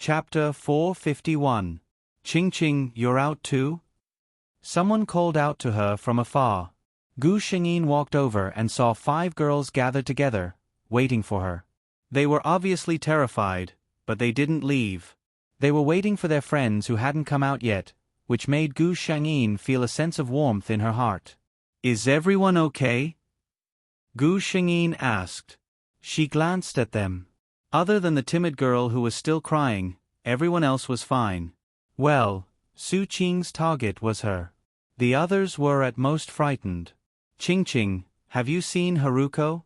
Chapter 451. Ching Ching, you're out too? Someone called out to her from afar. Gu Shengyin walked over and saw 5 girls gathered together, waiting for her. They were obviously terrified, but they didn't leave. They were waiting for their friends who hadn't come out yet, which made Gu Shengyin feel a sense of warmth in her heart. Is everyone okay? Gu Shengyin asked. She glanced at them. Other than the timid girl who was still crying, everyone else was fine. Well, Su Qing's target was her. The others were at most frightened. Ching Ching, have you seen Haruko?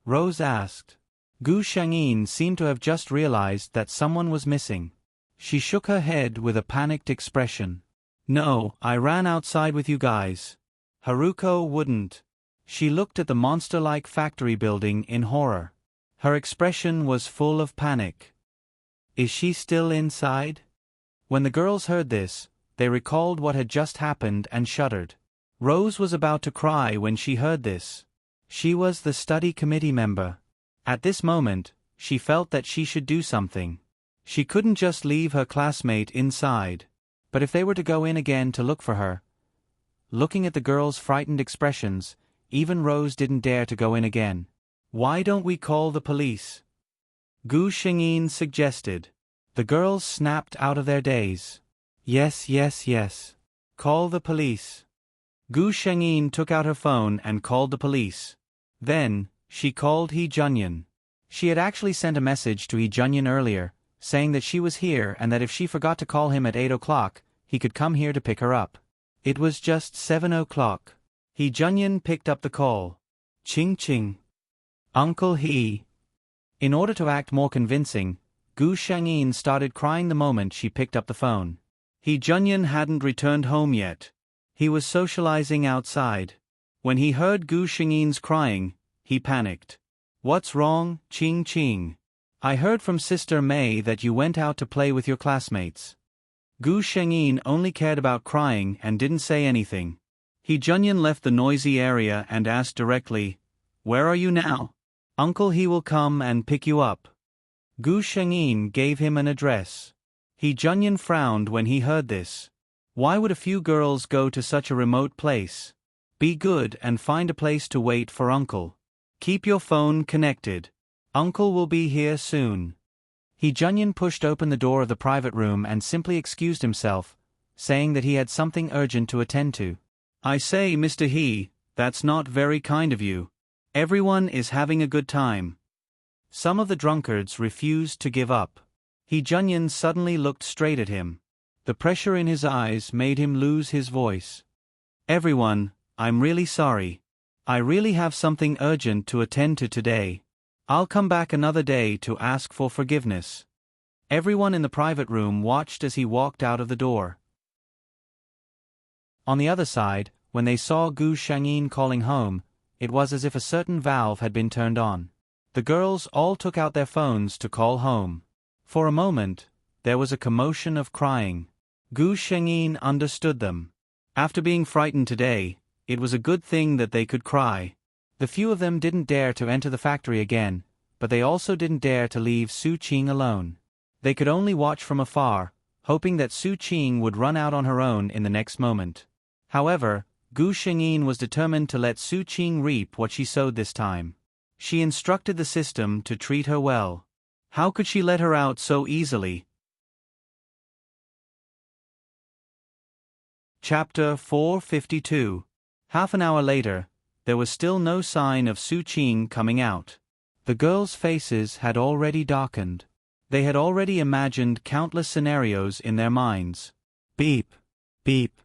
Rose asked. Gu Shengyin seemed to have just realized that someone was missing. She shook her head with a panicked expression. No, I ran outside with you guys. Haruko wouldn't. She looked at the monster-like factory building in horror. Her expression was full of panic. Is she still inside? When the girls heard this, they recalled what had just happened and shuddered. Rose was about to cry when she heard this. She was the study committee member. At this moment, she felt that she should do something. She couldn't just leave her classmate inside. But if they were to go in again to look for her... Looking at the girls' frightened expressions, even Rose didn't dare to go in again. Why don't we call the police? Gu Shengyin suggested. The girls snapped out of their daze. Yes, yes, yes. Call the police. Gu Shengyin took out her phone and called the police. Then, she called He Junyan. She had actually sent a message to He Junyan earlier, saying that she was here and that if she forgot to call him at 8 o'clock, he could come here to pick her up. It was just 7 o'clock. He Junyan picked up the call. Ching Ching. Uncle He. In order to act more convincing, Gu Shengyin started crying the moment she picked up the phone. He Junyan hadn't returned home yet. He was socializing outside. When he heard Gu Shengyin's crying, he panicked. What's wrong, Ching Ching? I heard from Sister May that you went out to play with your classmates. Gu Shengyin only cared about crying and didn't say anything. He Junyan left the noisy area and asked directly, Where are you now? Uncle He will come and pick you up. Gu Shengyin gave him an address. He Junyan frowned when he heard this. Why would a few girls go to such a remote place? Be good and find a place to wait for Uncle. Keep your phone connected. Uncle will be here soon. He Junyan pushed open the door of the private room and simply excused himself, saying that he had something urgent to attend to. I say, Mr. He, that's not very kind of you. Everyone is having a good time. Some of the drunkards refused to give up. He Junyan suddenly looked straight at him. The pressure in his eyes made him lose his voice. Everyone, I'm really sorry. I really have something urgent to attend to today. I'll come back another day to ask for forgiveness. Everyone in the private room watched as he walked out of the door. On the other side, when they saw Gu Shengyin calling home, it was as if a certain valve had been turned on. The girls all took out their phones to call home. For a moment, there was a commotion of crying. Gu Shengyin understood them. After being frightened today, it was a good thing that they could cry. The few of them didn't dare to enter the factory again, but they also didn't dare to leave Su Qing alone. They could only watch from afar, hoping that Su Qing would run out on her own in the next moment. However, Gu Shengyin was determined to let Su Qing reap what she sowed this time. She instructed the system to treat her well. How could she let her out so easily? Chapter 452. Half an hour later, there was still no sign of Su Qing coming out. The girls' faces had already darkened. They had already imagined countless scenarios in their minds. Beep, beep.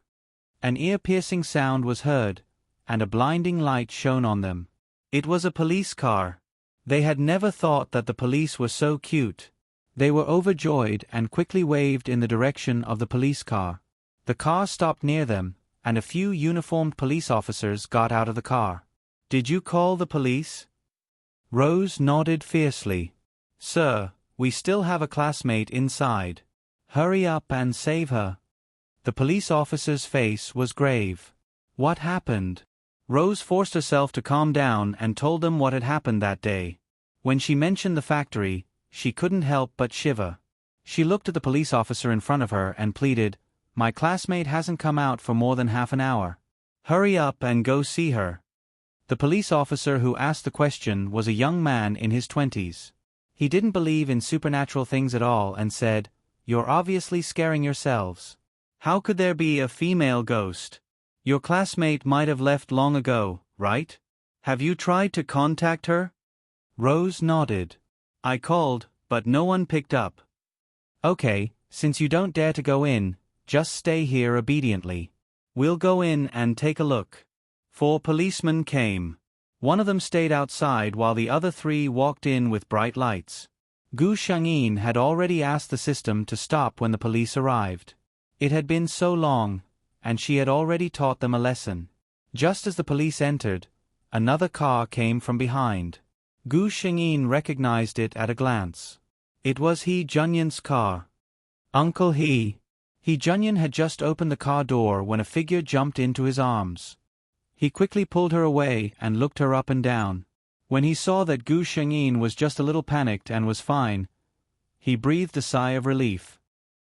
An ear-piercing sound was heard, and a blinding light shone on them. It was a police car. They had never thought that the police were so cute. They were overjoyed and quickly waved in the direction of the police car. The car stopped near them, and a few uniformed police officers got out of the car. Did you call the police? Rose nodded fiercely. Sir, we still have a classmate inside. Hurry up and save her. The police officer's face was grave. What happened? Rose forced herself to calm down and told them what had happened that day. When she mentioned the factory, she couldn't help but shiver. She looked at the police officer in front of her and pleaded, "My classmate hasn't come out for more than half an hour. Hurry up and go see her." The police officer who asked the question was a young man in his 20s. He didn't believe in supernatural things at all and said, "You're obviously scaring yourselves. How could there be a female ghost? Your classmate might have left long ago, right? Have you tried to contact her?" Rose nodded. "I called, but no one picked up." "Okay, since you don't dare to go in, just stay here obediently. We'll go in and take a look." 4 policemen came. One of them stayed outside while the other 3 walked in with bright lights. Gu Shangyin had already asked the system to stop when the police arrived. It had been so long, and she had already taught them a lesson. Just as the police entered, another car came from behind. Gu Shangyin recognized it at a glance. It was He Junyin's car. Uncle He Junyin had just opened the car door when a figure jumped into his arms. He quickly pulled her away and looked her up and down. When he saw that Gu Shangyin was just a little panicked and was fine, he breathed a sigh of relief.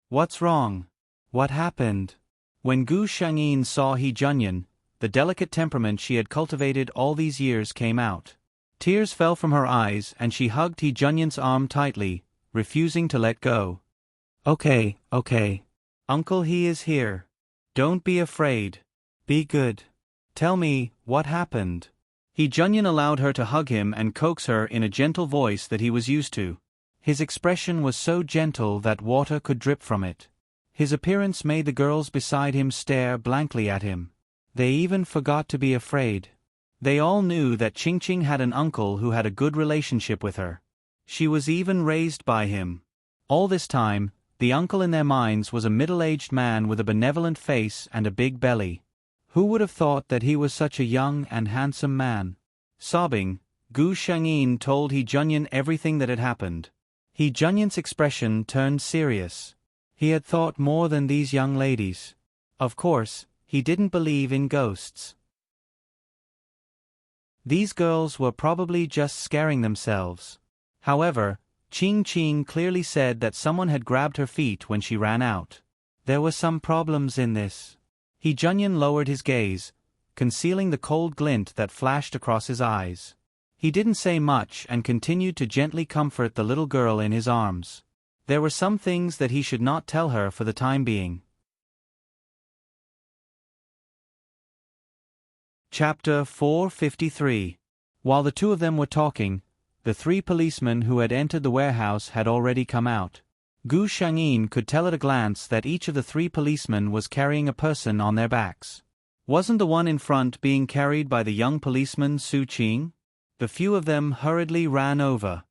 "What's wrong? What happened?" When Gu Shangyin saw He Junyin, the delicate temperament she had cultivated all these years came out. Tears fell from her eyes and she hugged He Junyin's arm tightly, refusing to let go. Okay. Uncle He is here. Don't be afraid. Be good. Tell me, what happened?" He Junyin allowed her to hug him and coax her in a gentle voice that he was used to. His expression was so gentle that water could drip from it. His appearance made the girls beside him stare blankly at him. They even forgot to be afraid. They all knew that Qingqing had an uncle who had a good relationship with her. She was even raised by him. All this time, the uncle in their minds was a middle-aged man with a benevolent face and a big belly. Who would have thought that he was such a young and handsome man? Sobbing, Gu Shangyin told He Junyin everything that had happened. He Junyin's expression turned serious. He had thought more than these young ladies. Of course, he didn't believe in ghosts. These girls were probably just scaring themselves. However, Qing clearly said that someone had grabbed her feet when she ran out. There were some problems in this. He Junyin lowered his gaze, concealing the cold glint that flashed across his eyes. He didn't say much and continued to gently comfort the little girl in his arms. There were some things that he should not tell her for the time being. Chapter 453. While the 2 of them were talking, the 3 policemen who had entered the warehouse had already come out. Gu Shangyin could tell at a glance that each of the 3 policemen was carrying a person on their backs. Wasn't the one in front being carried by the young policeman Su Qing? The few of them hurriedly ran over.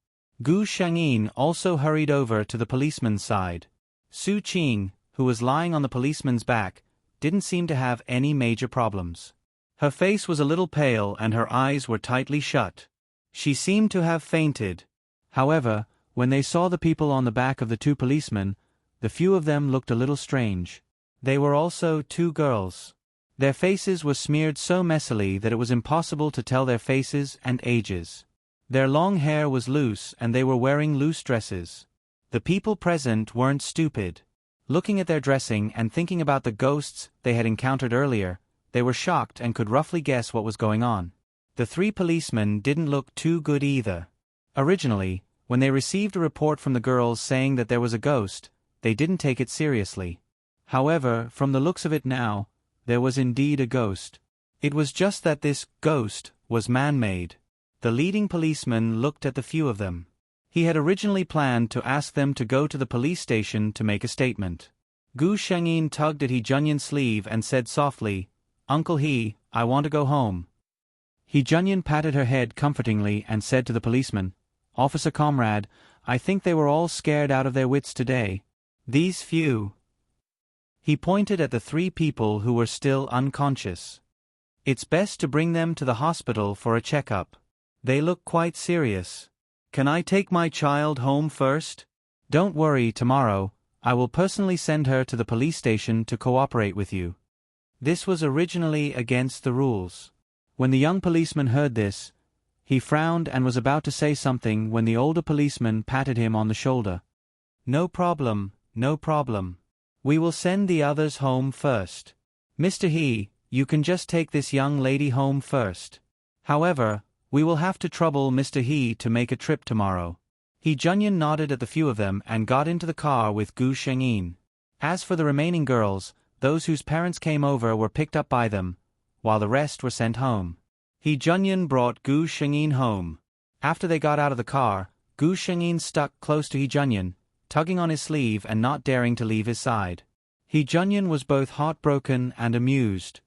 Gu Shangyin also hurried over to the policeman's side. Su Qing, who was lying on the policeman's back, didn't seem to have any major problems. Her face was a little pale and her eyes were tightly shut. She seemed to have fainted. However, when they saw the people on the back of the 2 policemen, the few of them looked a little strange. They were also 2 girls. Their faces were smeared so messily that it was impossible to tell their faces and ages. Their long hair was loose and they were wearing loose dresses. The people present weren't stupid. Looking at their dressing and thinking about the ghosts they had encountered earlier, they were shocked and could roughly guess what was going on. The 3 policemen didn't look too good either. Originally, when they received a report from the girls saying that there was a ghost, they didn't take it seriously. However, from the looks of it now, there was indeed a ghost. It was just that this ghost was man-made. The leading policeman looked at the few of them. He had originally planned to ask them to go to the police station to make a statement. Gu Shangyin tugged at He Junyin's sleeve and said softly, "Uncle He, I want to go home." He Junyin patted her head comfortingly and said to the policeman, "Officer comrade, I think they were all scared out of their wits today. These few." He pointed at the 3 people who were still unconscious. "It's best to bring them to the hospital for a checkup. They look quite serious. Can I take my child home first?" "Don't worry, tomorrow, I will personally send her to the police station to cooperate with you." This was originally against the rules. When the young policeman heard this, he frowned and was about to say something when the older policeman patted him on the shoulder. No problem, no problem. We will send the others home first. Mr. He, you can just take this young lady home first. However, we will have to trouble Mr. He to make a trip tomorrow. He Junyan nodded at the few of them and got into the car with Gu Shengyin. As for the remaining girls, those whose parents came over were picked up by them, while the rest were sent home. He Junyan brought Gu Shengyin home. After they got out of the car, Gu Shengyin stuck close to He Junyan, tugging on his sleeve and not daring to leave his side. He Junyan was both heartbroken and amused.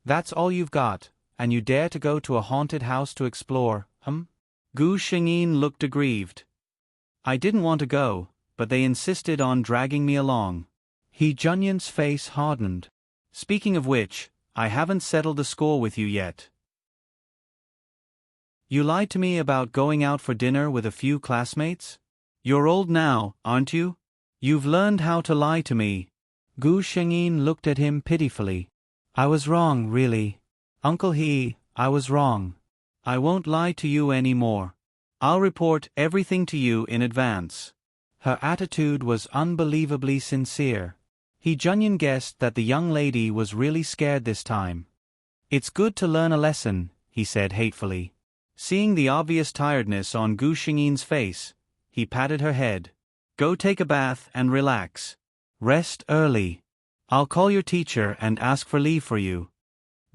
That's all you've got, and you dare to go to a haunted house to explore, Gu Shengyin looked aggrieved. I didn't want to go, but they insisted on dragging me along. He Junyan's face hardened. Speaking of which, I haven't settled the score with you yet. You lied to me about going out for dinner with a few classmates? You're old now, aren't you? You've learned how to lie to me. Gu Shengyin looked at him pitifully. I was wrong, really. Uncle He, I was wrong. I won't lie to you any more. I'll report everything to you in advance. Her attitude was unbelievably sincere. He Junyan guessed that the young lady was really scared this time. It's good to learn a lesson, he said hatefully. Seeing the obvious tiredness on Gu Shengyin's face, he patted her head. Go take a bath and relax. Rest early. I'll call your teacher and ask for leave for you.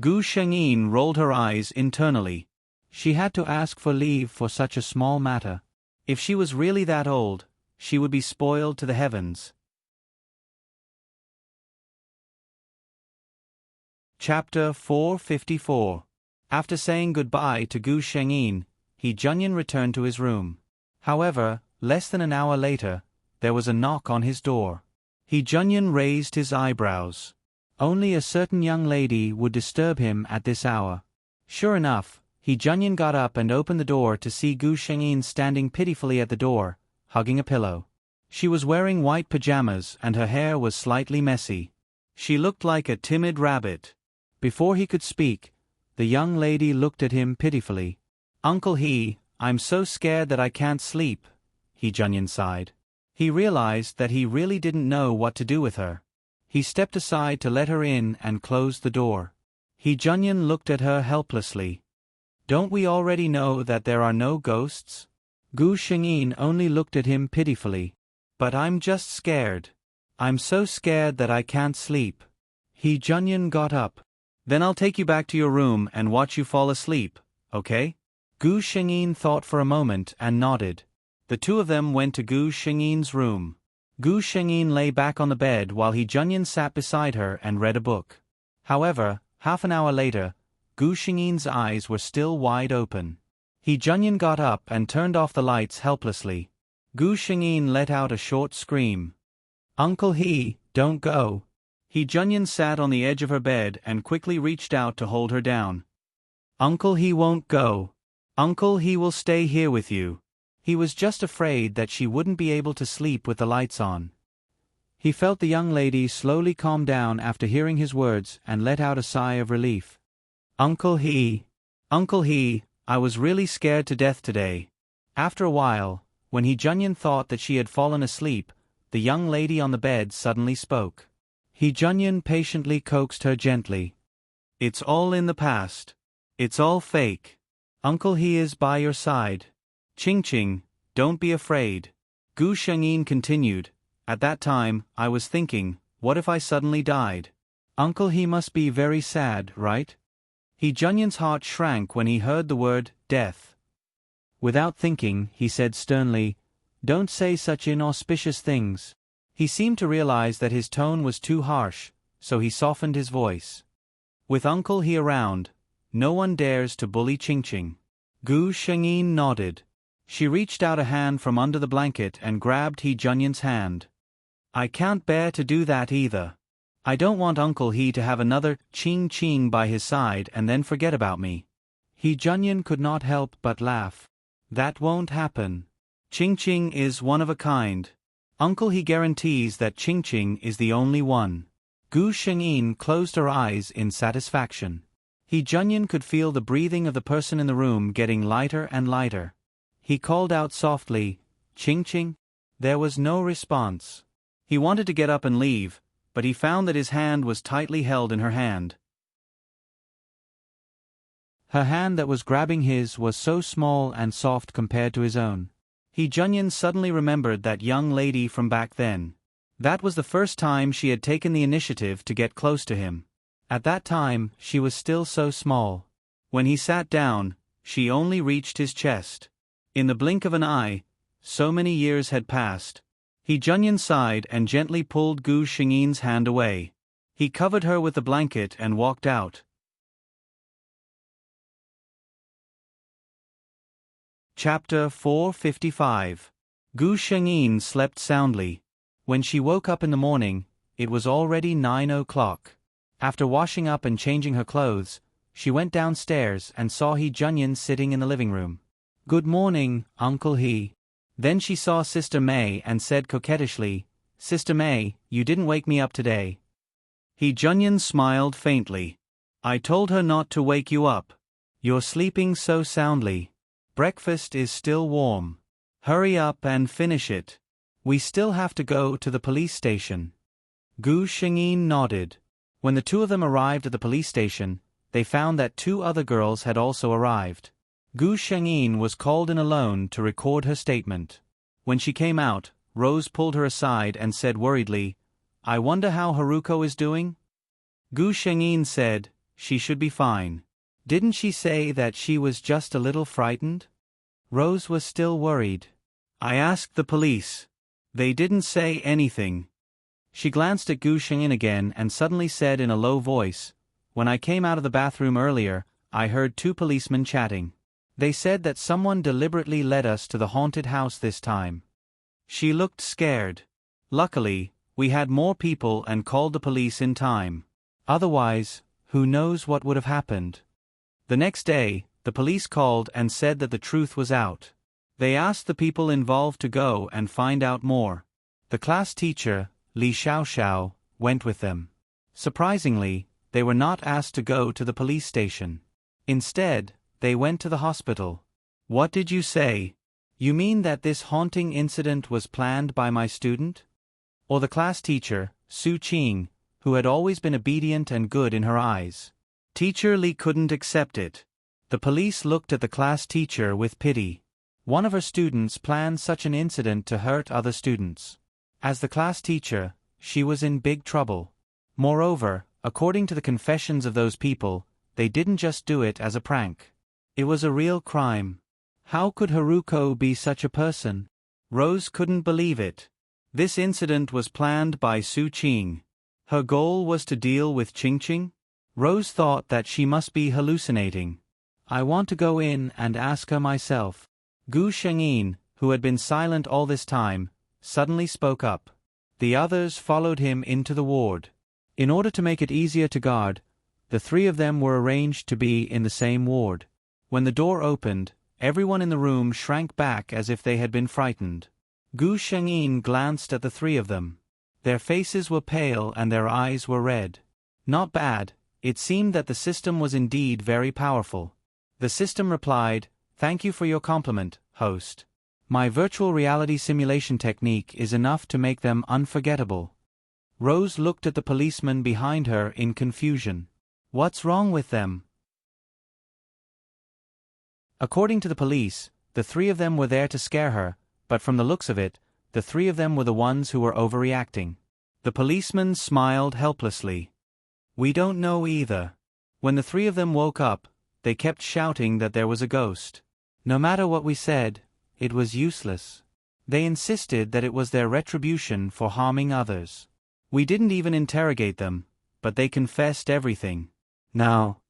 Gu Shengyin rolled her eyes internally. She had to ask for leave for such a small matter. If she was really that old, she would be spoiled to the heavens. Chapter 454. After saying goodbye to Gu Shengyin, He Junyan returned to his room. However, less than an hour later, there was a knock on his door. He Junyan raised his eyebrows. Only a certain young lady would disturb him at this hour. Sure enough, He Junyan got up and opened the door to see Gu Shengyin standing pitifully at the door, hugging a pillow. She was wearing white pajamas and her hair was slightly messy. She looked like a timid rabbit. Before he could speak, the young lady looked at him pitifully. Uncle He, I'm so scared that I can't sleep, He Junyan sighed. He realized that he really didn't know what to do with her. He stepped aside to let her in and closed the door. He Junyan looked at her helplessly. Don't we already know that there are no ghosts? Gu Shengyin only looked at him pitifully. But I'm just scared. I'm so scared that I can't sleep. He Junyan got up. Then I'll take you back to your room and watch you fall asleep, okay? Gu Shengyin thought for a moment and nodded. The two of them went to Gu Shengyin's room. Gu Shengyin lay back on the bed while He Junyan sat beside her and read a book. However, half an hour later, Gu Shengyin's eyes were still wide open. He Junyan got up and turned off the lights helplessly. Gu Shengyin let out a short scream. Uncle He, don't go. He Junyan sat on the edge of her bed and quickly reached out to hold her down. Uncle He won't go. Uncle He will stay here with you. He was just afraid that she wouldn't be able to sleep with the lights on. He felt the young lady slowly calm down after hearing his words and let out a sigh of relief. Uncle He, I was really scared to death today. After a while, when He Junyan thought that she had fallen asleep, the young lady on the bed suddenly spoke. He Junyan patiently coaxed her gently. It's all in the past. It's all fake. Uncle He is by your side. Ching, don't be afraid. Gu Shengyin continued. At that time, I was thinking, what if I suddenly died? Uncle He must be very sad, right? He Junyan's heart shrank when he heard the word, death. Without thinking, he said sternly, don't say such inauspicious things. He seemed to realize that his tone was too harsh, so he softened his voice. With Uncle He around, no one dares to bully Ching. Gu Shengyin nodded. She reached out a hand from under the blanket and grabbed He Junyan's hand. I can't bear to do that either. I don't want Uncle He to have another Ching by his side and then forget about me. He Junyan could not help but laugh. That won't happen. Ching is one of a kind. Uncle He guarantees that Ching is the only one. Gu Shengyin closed her eyes in satisfaction. He Junyan could feel the breathing of the person in the room getting lighter and lighter. He called out softly, Ching. There was no response. He wanted to get up and leave, but he found that his hand was tightly held in her hand. Her hand that was grabbing his was so small and soft compared to his own. Junyan suddenly remembered that young lady from back then. That was the first time she had taken the initiative to get close to him. At that time, she was still so small. When he sat down, she only reached his chest. In the blink of an eye, so many years had passed. Junyan sighed and gently pulled Gu Shengyin's hand away. He covered her with the blanket and walked out. Chapter 455. Gu Shengyin slept soundly. When she woke up in the morning, it was already 9 o'clock. After washing up and changing her clothes, she went downstairs and saw Junyan sitting in the living room. "Good morning, Uncle He." Then she saw Sister May and said coquettishly, "Sister May, you didn't wake me up today." Junyan smiled faintly. "I told her not to wake you up. You're sleeping so soundly. Breakfast is still warm. Hurry up and finish it. We still have to go to the police station." Gu Shengyin nodded. When the two of them arrived at the police station, they found that 2 other girls had also arrived. Gu Shengyin was called in alone to record her statement. When she came out, Rose pulled her aside and said worriedly, "I wonder how Haruko is doing?" Gu Shengyin said, "She should be fine. Didn't she say that she was just a little frightened?" Rose was still worried. "I asked the police. They didn't say anything." She glanced at Gu Shengyin again and suddenly said in a low voice, "When I came out of the bathroom earlier, I heard 2 policemen chatting. They said that someone deliberately led us to the haunted house this time." She looked scared. Luckily, we had more people and called the police in time. Otherwise, who knows what would have happened. The next day, the police called and said that the truth was out. They asked the people involved to go and find out more. The class teacher, Li Xiaoxiao, went with them. Surprisingly, they were not asked to go to the police station. Instead, they went to the hospital. "What did you say? You mean that this haunting incident was planned by my student?" Or the class teacher, Su Qing, who had always been obedient and good in her eyes. Teacher Li couldn't accept it. The police looked at the class teacher with pity. One of her students planned such an incident to hurt other students. As the class teacher, she was in big trouble. Moreover, according to the confessions of those people, they didn't just do it as a prank. It was a real crime. How could Haruko be such a person? Rose couldn't believe it. This incident was planned by Su Qing. Her goal was to deal with Qingqing? Rose thought that she must be hallucinating. "I want to go in and ask her myself." Gu Shengyin, who had been silent all this time, suddenly spoke up. The others followed him into the ward. In order to make it easier to guard, the 3 of them were arranged to be in the same ward. When the door opened, everyone in the room shrank back as if they had been frightened. Gu Shengyin glanced at the 3 of them. Their faces were pale and their eyes were red. Not bad. It seemed that the system was indeed very powerful. The system replied, "Thank you for your compliment, host. My virtual reality simulation technique is enough to make them unforgettable." Rose looked at the policeman behind her in confusion. What's wrong with them? According to the police, the 3 of them were there to scare her, but from the looks of it, the 3 of them were the ones who were overreacting. The policeman smiled helplessly. "We don't know either." When the 3 of them woke up, they kept shouting that there was a ghost. No matter what we said, it was useless. They insisted that it was their retribution for harming others. We didn't even interrogate them, but they confessed everything. Now,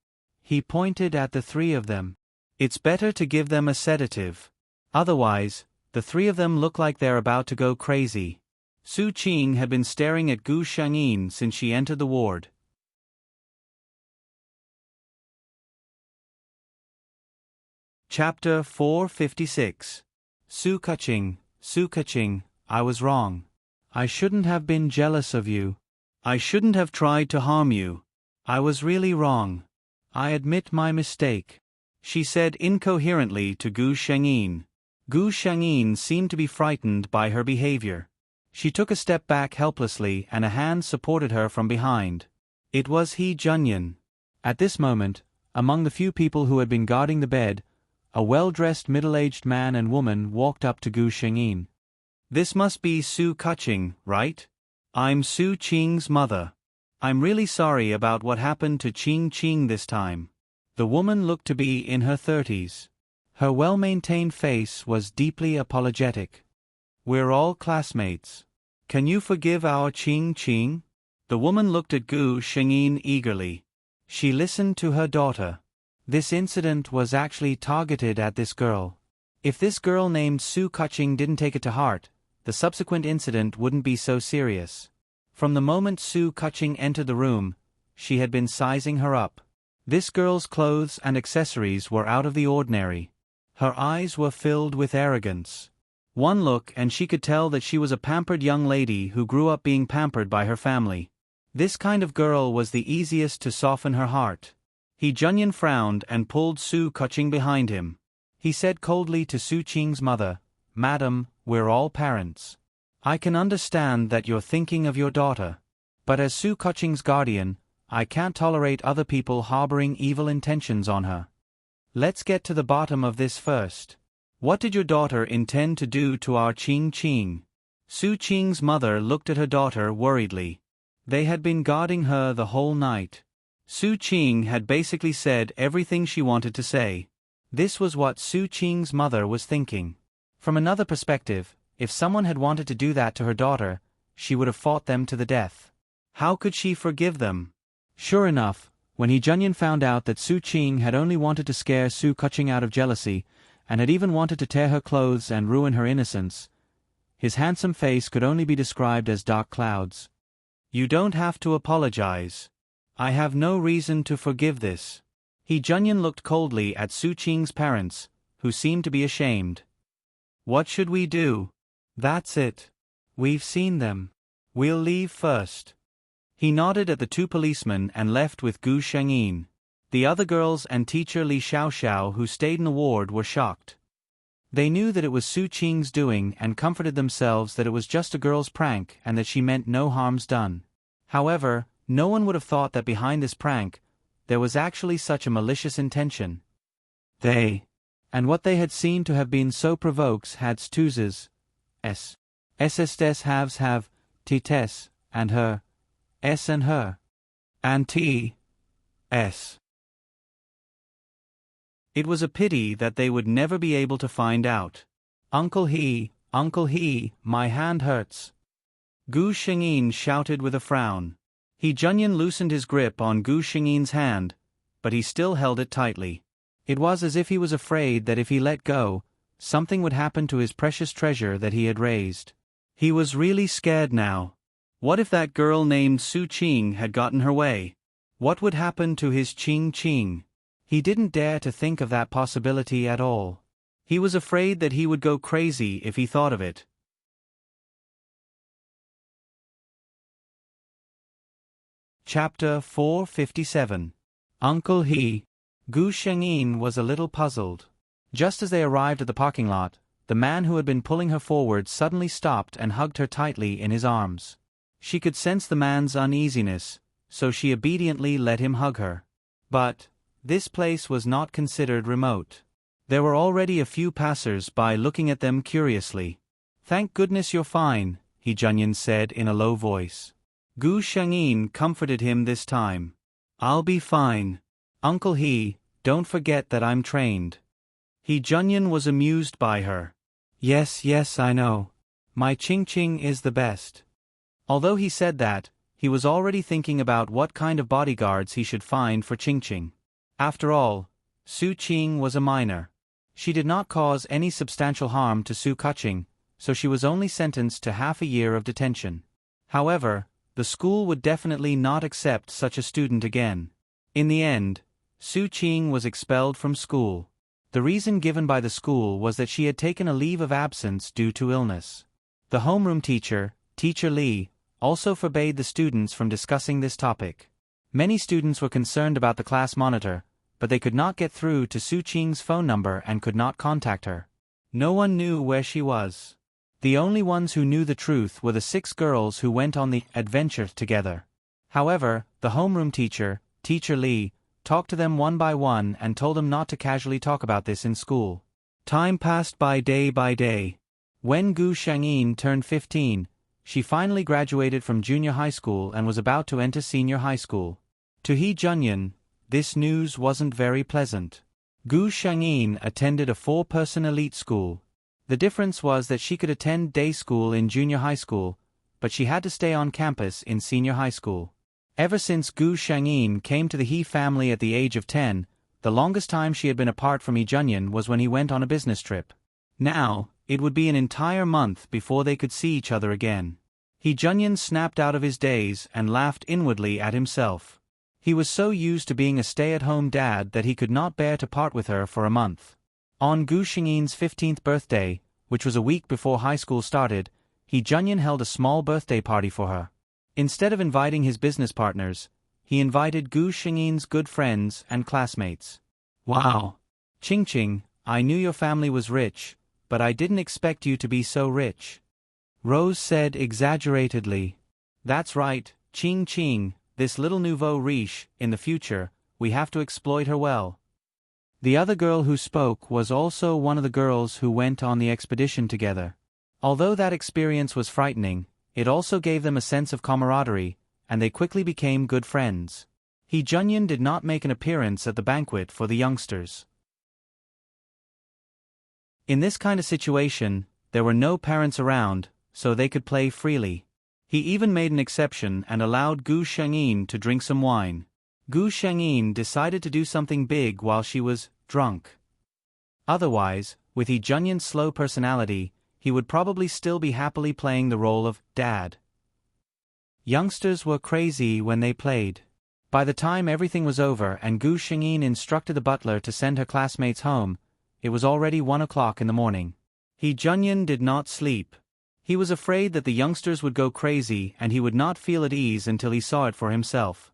he pointed at the 3 of them. It's better to give them a sedative. Otherwise, the 3 of them look like they're about to go crazy. Su Qing had been staring at Gu Shengyin since she entered the ward. Chapter 456. Su Kaching, I was wrong. I shouldn't have been jealous of you. I shouldn't have tried to harm you. I was really wrong. I admit my mistake, she said incoherently to Gu Shengyin. Gu Shangyin seemed to be frightened by her behavior. She took a step back helplessly and a hand supported her from behind. It was He Junyan. At this moment, among the few people who had been guarding the bed, a well-dressed middle-aged man and woman walked up to Gu Shangyin. "This must be Su Kuching, right? I'm Su Qing's mother. I'm really sorry about what happened to Qing this time." The woman looked to be in her 30s. Her well-maintained face was deeply apologetic. "We're all classmates. Can you forgive our Qing?" The woman looked at Gu Shangyin eagerly. She listened to her daughter. This incident was actually targeted at this girl. If this girl named Su Kuching didn't take it to heart, the subsequent incident wouldn't be so serious. From the moment Su Kuching entered the room, she had been sizing her up. This girl's clothes and accessories were out of the ordinary. Her eyes were filled with arrogance. One look and she could tell that she was a pampered young lady who grew up being pampered by her family. This kind of girl was the easiest to soften her heart. He Junyan frowned and pulled Su Kuching behind him. He said coldly to Su Qing's mother, "Madam, we're all parents. I can understand that you're thinking of your daughter. But as Su Kuching's guardian, I can't tolerate other people harboring evil intentions on her. Let's get to the bottom of this first. What did your daughter intend to do to our Qing?" Su Qing's mother looked at her daughter worriedly. They had been guarding her the whole night. Su Qing had basically said everything she wanted to say. This was what Su Qing's mother was thinking. From another perspective, if someone had wanted to do that to her daughter, she would have fought them to the death. How could she forgive them? Sure enough, when He Junyan found out that Su Qing had only wanted to scare Su Kuching out of jealousy, and had even wanted to tear her clothes and ruin her innocence, his handsome face could only be described as dark clouds. "You don't have to apologize. I have no reason to forgive this." He Junyan looked coldly at Su Qing's parents, who seemed to be ashamed. "What should we do?" "That's it. We've seen them. We'll leave first." He nodded at the two policemen and left with Gu Shangyin. The other girls and teacher Li Xiaoxiao who stayed in the ward were shocked. They knew that it was Su Qing's doing and comforted themselves that it was just a girl's prank and that she meant no harms done. However, no one would have thought that behind this prank, there was actually such a malicious intention. And what they had seen to have been so provokes had stuzes, ssdes haves have, ts, and her, s and her, and s. It was a pity that they would never be able to find out. Uncle He, my hand hurts." Gu Shangyin shouted with a frown. He Junyan loosened his grip on Gu Shangyin's hand, but he still held it tightly. It was as if he was afraid that if he let go, something would happen to his precious treasure that he had raised. He was really scared now. What if that girl named Su Qing had gotten her way? What would happen to his Qing? He didn't dare to think of that possibility at all. He was afraid that he would go crazy if he thought of it. Chapter 457. Uncle He. Gu Shangyin was a little puzzled. Just as they arrived at the parking lot, the man who had been pulling her forward suddenly stopped and hugged her tightly in his arms. She could sense the man's uneasiness, so she obediently let him hug her. But this place was not considered remote. There were already a few passers-by looking at them curiously. "Thank goodness you're fine," He Junyan said in a low voice. Gu Shangyin comforted him this time. "I'll be fine. Uncle He, don't forget that I'm trained." He Junyan was amused by her. Yes, I know. My Qing is the best." Although he said that, he was already thinking about what kind of bodyguards he should find for Qing. After all, Su Qing was a minor. She did not cause any substantial harm to Su Kuching, so she was only sentenced to half a year of detention. However, the school would definitely not accept such a student again. In the end, Su Qing was expelled from school. The reason given by the school was that she had taken a leave of absence due to illness. The homeroom teacher, Teacher Li, also forbade the students from discussing this topic. Many students were concerned about the class monitor, but they could not get through to Su Qing's phone number and could not contact her. No one knew where she was. The only ones who knew the truth were the 6 girls who went on the adventure together. However, the homeroom teacher, Teacher Lee, talked to them one by one and told them not to casually talk about this in school. Time passed by day. When Gu Shangyin turned 15, she finally graduated from junior high school and was about to enter senior high school. To He Junyan, this news wasn't very pleasant. Gu Shangyin attended a 4-person elite school. The difference was that she could attend day school in junior high school, but she had to stay on campus in senior high school. Ever since Gu Shangyin came to the He family at the age of 10, the longest time she had been apart from He Junyan was when he went on a business trip. Now, it would be an entire month before they could see each other again. He Junyan snapped out of his daze and laughed inwardly at himself. He was so used to being a stay-at-home dad that he could not bear to part with her for a month. On Gu Shangyin's 15th birthday, which was a week before high school started, He Junyan held a small birthday party for her. Instead of inviting his business partners, he invited Gu Shangyin's good friends and classmates. Wow! Ching, I knew your family was rich, but I didn't expect you to be so rich. Rose said exaggeratedly. That's right, Ching, this little nouveau riche, in the future, we have to exploit her well. The other girl who spoke was also one of the girls who went on the expedition together. Although that experience was frightening, it also gave them a sense of camaraderie, and they quickly became good friends. He Junyan did not make an appearance at the banquet for the youngsters. In this kind of situation, there were no parents around, so they could play freely. He even made an exception and allowed Gu Shangyin to drink some wine. Gu Shangyin decided to do something big while she was drunk. Otherwise, with He Junyan's slow personality, he would probably still be happily playing the role of dad. Youngsters were crazy when they played. By the time everything was over and Gu Shangyin instructed the butler to send her classmates home, it was already 1 o'clock in the morning. He Junyan did not sleep. He was afraid that the youngsters would go crazy and he would not feel at ease until he saw it for himself.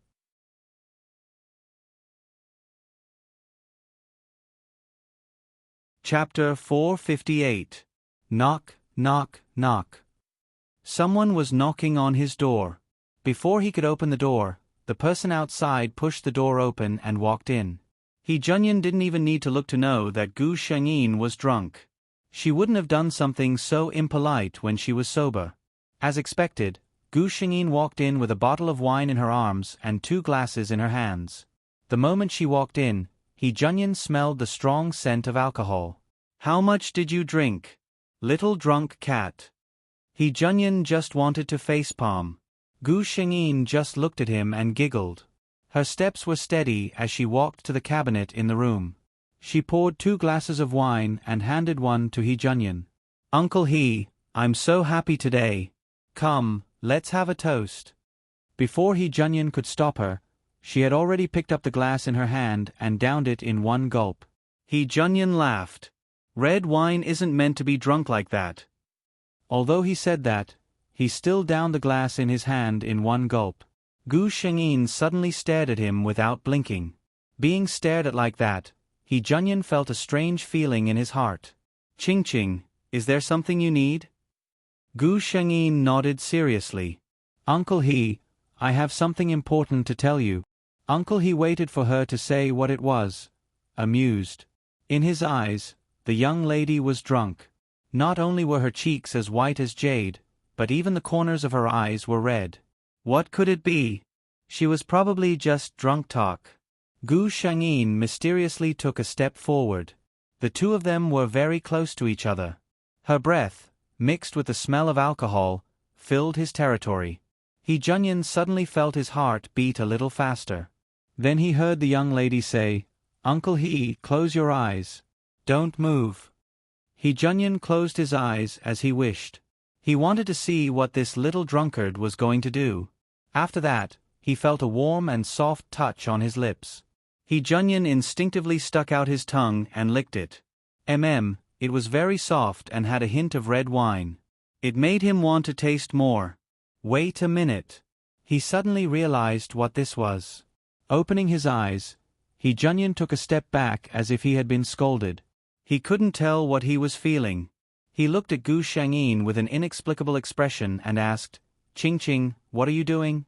Chapter 458. Knock, knock, knock. Someone was knocking on his door. Before he could open the door, the person outside pushed the door open and walked in. He Junyan didn't even need to look to know that Gu Shangyin was drunk. She wouldn't have done something so impolite when she was sober. As expected, Gu Shangyin walked in with a bottle of wine in her arms and 2 glasses in her hands. The moment she walked in, He Junyan smelled the strong scent of alcohol. How much did you drink? Little drunk cat. He Junyan just wanted to facepalm. Gu Shangyin just looked at him and giggled. Her steps were steady as she walked to the cabinet in the room. She poured 2 glasses of wine and handed one to He Junyan. Uncle He, I'm so happy today. Come, let's have a toast. Before He Junyan could stop her, she had already picked up the glass in her hand and downed it in 1 gulp. He Junyan laughed. Red wine isn't meant to be drunk like that. Although he said that, he still downed the glass in his hand in 1 gulp. Gu Shangyin suddenly stared at him without blinking. Being stared at like that, He Junyan felt a strange feeling in his heart. Ching, is there something you need? Gu Shangyin nodded seriously. Uncle He, I have something important to tell you. Uncle He waited for her to say what it was, amused. In his eyes, the young lady was drunk. Not only were her cheeks as white as jade, but even the corners of her eyes were red. What could it be? She was probably just drunk talk. Gu Shangyin mysteriously took a step forward. The 2 of them were very close to each other. Her breath, mixed with the smell of alcohol, filled his territory. He Junyan suddenly felt his heart beat a little faster. Then he heard the young lady say, Uncle He, close your eyes. Don't move. He Junyan closed his eyes as he wished. He wanted to see what this little drunkard was going to do. After that, he felt a warm and soft touch on his lips. He Junyan instinctively stuck out his tongue and licked it. It was very soft and had a hint of red wine. It made him want to taste more. Wait a minute. He suddenly realized what this was. Opening his eyes, He Junyan took a step back as if he had been scolded. He couldn't tell what he was feeling. He looked at Gu Shangyin with an inexplicable expression and asked, "Ching Ching, what are you doing?"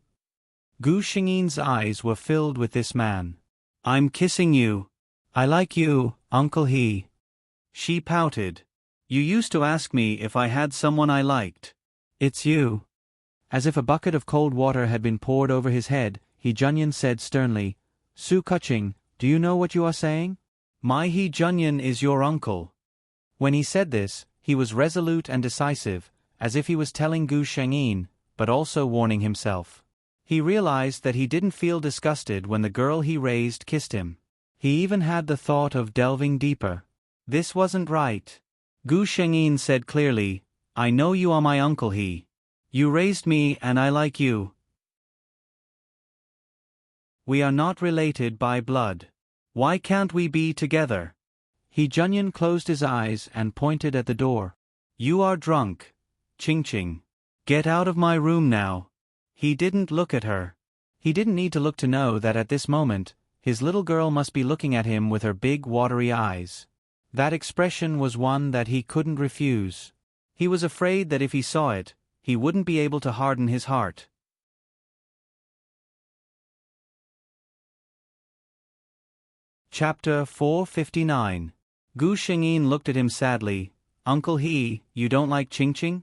Gu Shangyin's eyes were filled with this man. "I'm kissing you. I like you, Uncle He." She pouted. "You used to ask me if I had someone I liked. It's you." As if a bucket of cold water had been poured over his head, He Junyan said sternly, "Su Kuching, do you know what you are saying? My He Junyan is your uncle." When he said this, he was resolute and decisive, as if he was telling Gu Shangyin, but also warning himself. He realized that he didn't feel disgusted when the girl he raised kissed him. He even had the thought of delving deeper. This wasn't right. Gu Shangyin said clearly, "I know you are my uncle He. You raised me and I like you. We are not related by blood. Why can't we be together?" He Junyan closed his eyes and pointed at the door. "You are drunk. Ching Ching. Get out of my room now." He didn't look at her. He didn't need to look to know that at this moment, his little girl must be looking at him with her big watery eyes. That expression was one that he couldn't refuse. He was afraid that if he saw it, he wouldn't be able to harden his heart. Chapter 459. Gu Shangyin looked at him sadly. "Uncle He, you don't like Ching Ching?"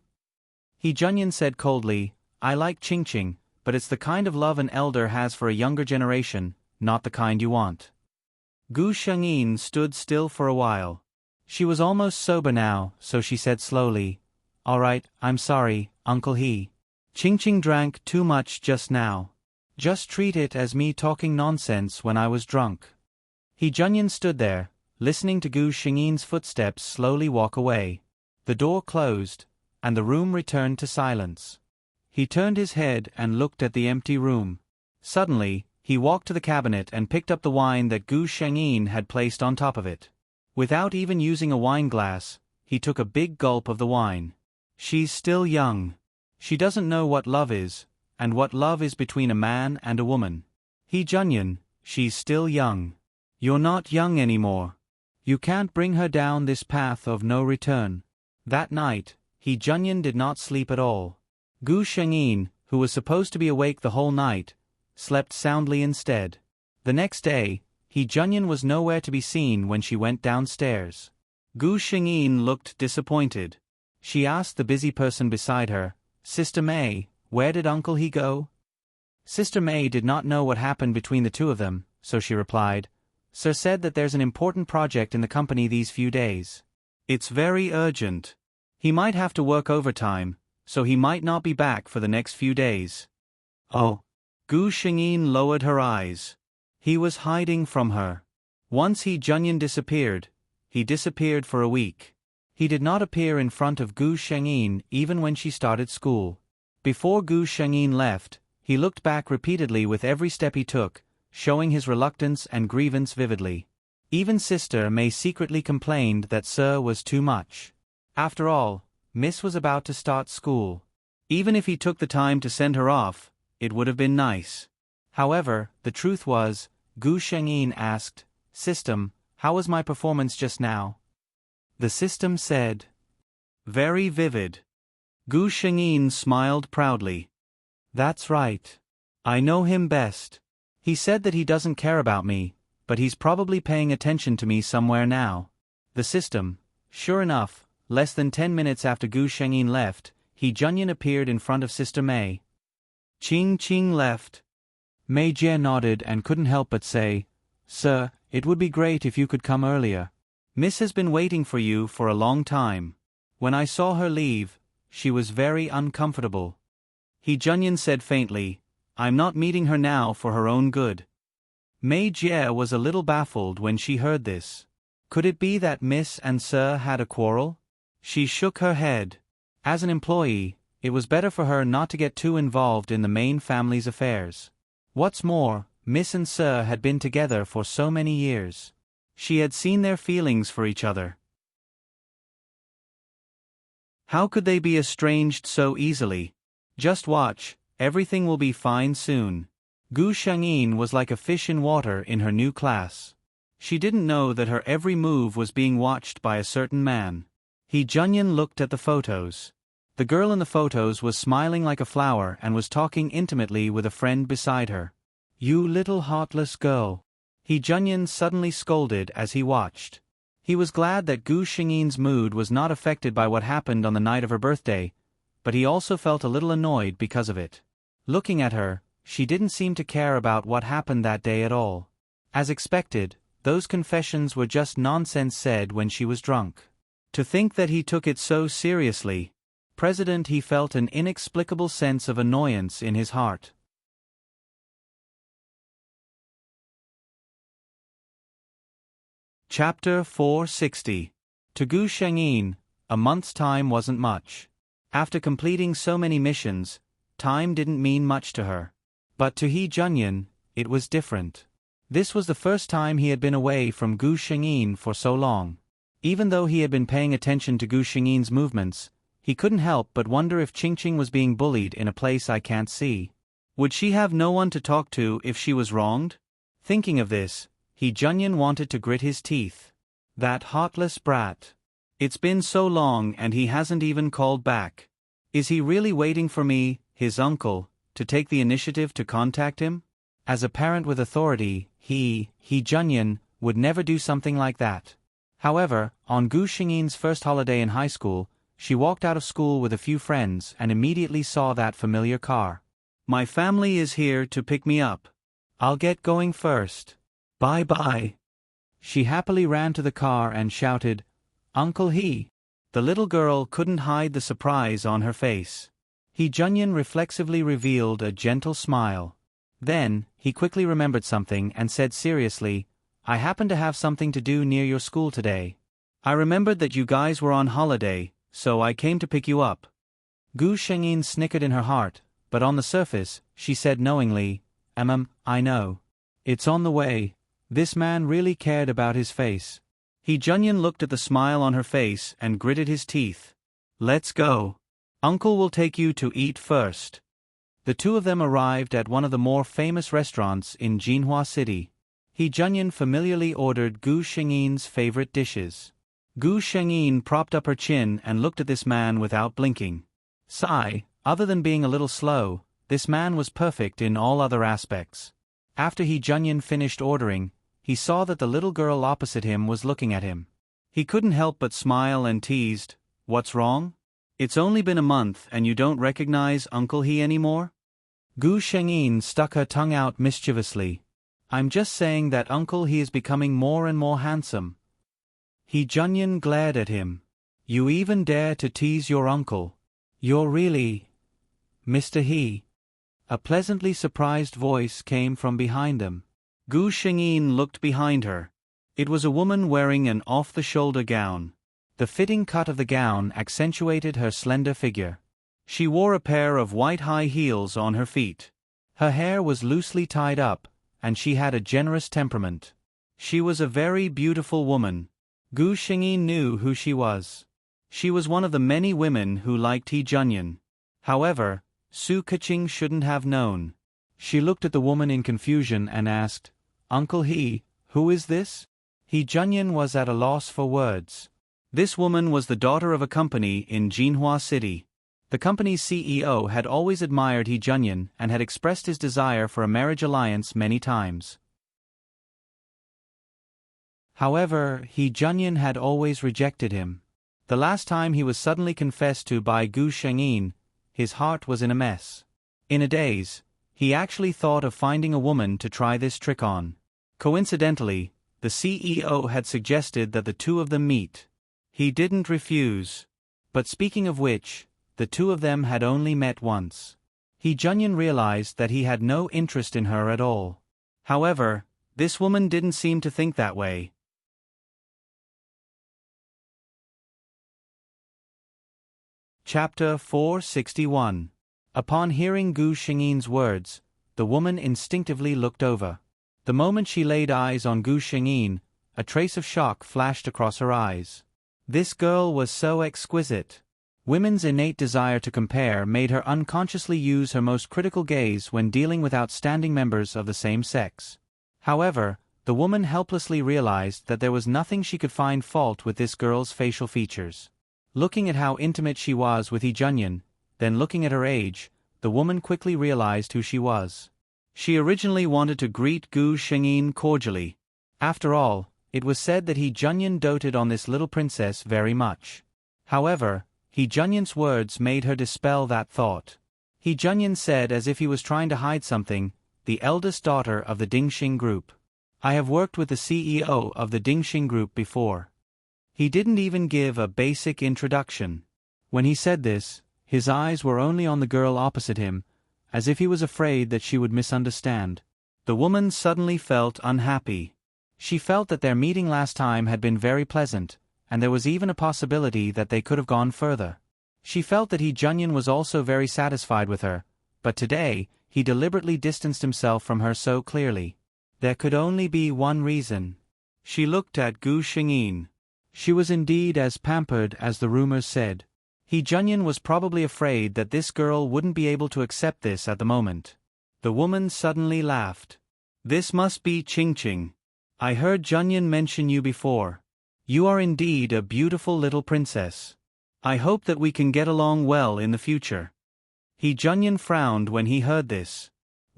He Junyan said coldly, "I like Ching Ching, but it's the kind of love an elder has for a younger generation, not the kind you want." Gu Shangyin stood still for a while. She was almost sober now, so she said slowly, "All right, I'm sorry, Uncle He. Ching Ching drank too much just now. Just treat it as me talking nonsense when I was drunk." He Junyan stood there, listening to Gu Shangyin's footsteps slowly walk away. The door closed, and the room returned to silence. He turned his head and looked at the empty room. Suddenly, he walked to the cabinet and picked up the wine that Gu Shangyin had placed on top of it. Without even using a wine glass, he took a big gulp of the wine. She's still young. She doesn't know what love is, and what love is between a man and a woman. He Junyan, she's still young. You're not young anymore. You can't bring her down this path of no return. That night, He Junyan did not sleep at all. Gu Shangyin, who was supposed to be awake the whole night, slept soundly instead. The next day, He Junyan was nowhere to be seen when she went downstairs. Gu Shangyin looked disappointed. She asked the busy person beside her, "Sister May, where did Uncle He go?" Sister May did not know what happened between the two of them, so she replied, "Sir said that there's an important project in the company these few days. It's very urgent. He might have to work overtime, so he might not be back for the next few days." "Oh." Gu Shangyin lowered her eyes. He was hiding from her. Once He Junyan disappeared, he disappeared for a week. He did not appear in front of Gu Shangyin even when she started school. Before Gu Shangyin left, he looked back repeatedly with every step he took, showing his reluctance and grievance vividly. Even Sister May secretly complained that Sir was too much. After all, Miss was about to start school. Even if he took the time to send her off, it would have been nice. However, the truth was, Gu Shangyin asked, "System, how was my performance just now?" The system said, "Very vivid." Gu Shangyin smiled proudly. "That's right. I know him best. He said that he doesn't care about me, but he's probably paying attention to me somewhere now." The system. Sure enough, less than 10 minutes after Gu Shangyin left, He Junyan appeared in front of Sister May. Ching Ching left. Mei Jie nodded and couldn't help but say, "Sir, it would be great if you could come earlier. Miss has been waiting for you for a long time. When I saw her leave, she was very uncomfortable." He Junyan said faintly, "I'm not meeting her now for her own good." Mei Jie was a little baffled when she heard this. Could it be that Miss and Sir had a quarrel? She shook her head. As an employee, it was better for her not to get too involved in the main family's affairs. What's more, Miss and Sir had been together for so many years. She had seen their feelings for each other. How could they be estranged so easily? Just watch, everything will be fine soon. Gu Shangyin was like a fish in water in her new class. She didn't know that her every move was being watched by a certain man. Hee Junyan looked at the photos. The girl in the photos was smiling like a flower and was talking intimately with a friend beside her. "You little heartless girl," Hee Junyan suddenly scolded as he watched. He was glad that Gu Xingyi's mood was not affected by what happened on the night of her birthday, but he also felt a little annoyed because of it. Looking at her, she didn't seem to care about what happened that day at all. As expected, those confessions were just nonsense said when she was drunk. To think that he took it so seriously, he felt an inexplicable sense of annoyance in his heart. Chapter 460. To Gu Shengyin, a month's time wasn't much. After completing so many missions, time didn't mean much to her. But to Hee Junyan, it was different. This was the first time he had been away from Gu Shengyin for so long. Even though he had been paying attention to Gu Shengyin's movements, he couldn't help but wonder if Qingqing was being bullied in a place I can't see. Would she have no one to talk to if she was wronged? Thinking of this, Hee Junyan wanted to grit his teeth. That heartless brat. It's been so long and he hasn't even called back. Is he really waiting for me, his uncle, to take the initiative to contact him? As a parent with authority, Hee Junyan would never do something like that. However, on Gu Shengyin's first holiday in high school, she walked out of school with a few friends and immediately saw that familiar car. "My family is here to pick me up. I'll get going first. Bye-bye." She happily ran to the car and shouted, "Uncle Hee." The little girl couldn't hide the surprise on her face. Hee Junyan reflexively revealed a gentle smile. Then, he quickly remembered something and said seriously, "I happen to have something to do near your school today. I remembered that you guys were on holiday, so I came to pick you up." Gu Shengyin snickered in her heart, but on the surface, she said knowingly, I know. It's on the way." This man really cared about his face. Hee Junyan looked at the smile on her face and gritted his teeth. "Let's go. Uncle will take you to eat first." The two of them arrived at one of the more famous restaurants in Jinhua City. Hee Junyan familiarly ordered Gu Shengyin's favorite dishes. Gu Shengyin propped up her chin and looked at this man without blinking. Sigh, other than being a little slow, this man was perfect in all other aspects. After Hee Junyan finished ordering, he saw that the little girl opposite him was looking at him. He couldn't help but smile and teased, "What's wrong? It's only been a month and you don't recognize Uncle Hee anymore?" Gu Shengyin stuck her tongue out mischievously. "I'm just saying that Uncle Hee is becoming more and more handsome." Hee Junyan glared at him. "You even dare to tease your uncle. You're really Mr. Hee." A pleasantly surprised voice came from behind them. Gu Shengyin looked behind her. It was a woman wearing an off-the-shoulder gown. The fitting cut of the gown accentuated her slender figure. She wore a pair of white high heels on her feet. Her hair was loosely tied up, and she had a generous temperament. She was a very beautiful woman. Gu Shengyin knew who she was. She was one of the many women who liked Hee Junyan. However, Su Keqing shouldn't have known. She looked at the woman in confusion and asked, "Uncle Hee, who is this?" Hee Junyan was at a loss for words. This woman was the daughter of a company in Jinhua City. The company's CEO had always admired Hee Junyan and had expressed his desire for a marriage alliance many times. However, Hee Junyan had always rejected him. The last time he was suddenly confessed to by Gu Shengyin, his heart was in a mess. In a daze, he actually thought of finding a woman to try this trick on. Coincidentally, the CEO had suggested that the two of them meet. He didn't refuse. But speaking of which, the two of them had only met once. Hee Junyan realized that he had no interest in her at all. However, this woman didn't seem to think that way. Chapter 461. Upon hearing Gu Shengyin's words, the woman instinctively looked over. The moment she laid eyes on Gu Shengyin, a trace of shock flashed across her eyes. This girl was so exquisite. Women's innate desire to compare made her unconsciously use her most critical gaze when dealing with outstanding members of the same sex. However, The woman helplessly realized that there was nothing she could find fault with this girl's facial features. Looking at how intimate she was with Hee Junyan, then looking at her age, the woman quickly realized who she was. She originally wanted to greet Gu Shengyin cordially. After all, it was said that Hee Junyan doted on this little princess very much. However, Hee Junyan's words made her dispel that thought. Hee Junyan said as if he was trying to hide something, "The eldest daughter of the Dingxing Group. I have worked with the CEO of the Dingxing Group before." He didn't even give a basic introduction. When he said this, his eyes were only on the girl opposite him, as if he was afraid that she would misunderstand. The woman suddenly felt unhappy. She felt that their meeting last time had been very pleasant, and there was even a possibility that they could have gone further. She felt that Hee Junyan was also very satisfied with her, but today, he deliberately distanced himself from her so clearly. There could only be one reason. She looked at Gu Shengyin. She was indeed as pampered as the rumors said. Hee Junyan was probably afraid that this girl wouldn't be able to accept this at the moment. The woman suddenly laughed. "This must be Qingqing. I heard Junyan mention you before. You are indeed a beautiful little princess. I hope that we can get along well in the future." Hee Junyan frowned when he heard this.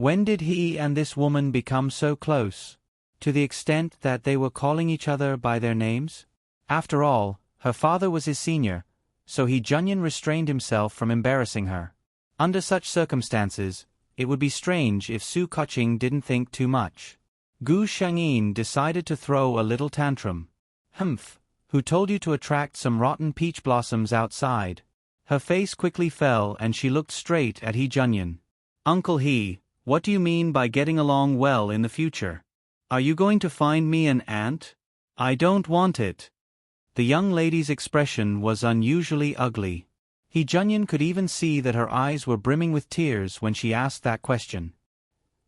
When did he and this woman become so close? To the extent that they were calling each other by their names? After all, her father was his senior, so Hee Junyan restrained himself from embarrassing her. Under such circumstances, it would be strange if Su Keqing didn't think too much. Gu Shengyin decided to throw a little tantrum. "Humph, who told you to attract some rotten peach blossoms outside?" Her face quickly fell and she looked straight at Hee Junyan. "Uncle Hee, what do you mean by getting along well in the future? Are you going to find me an aunt? I don't want it." The young lady's expression was unusually ugly. Hee Junyan could even see that her eyes were brimming with tears when she asked that question.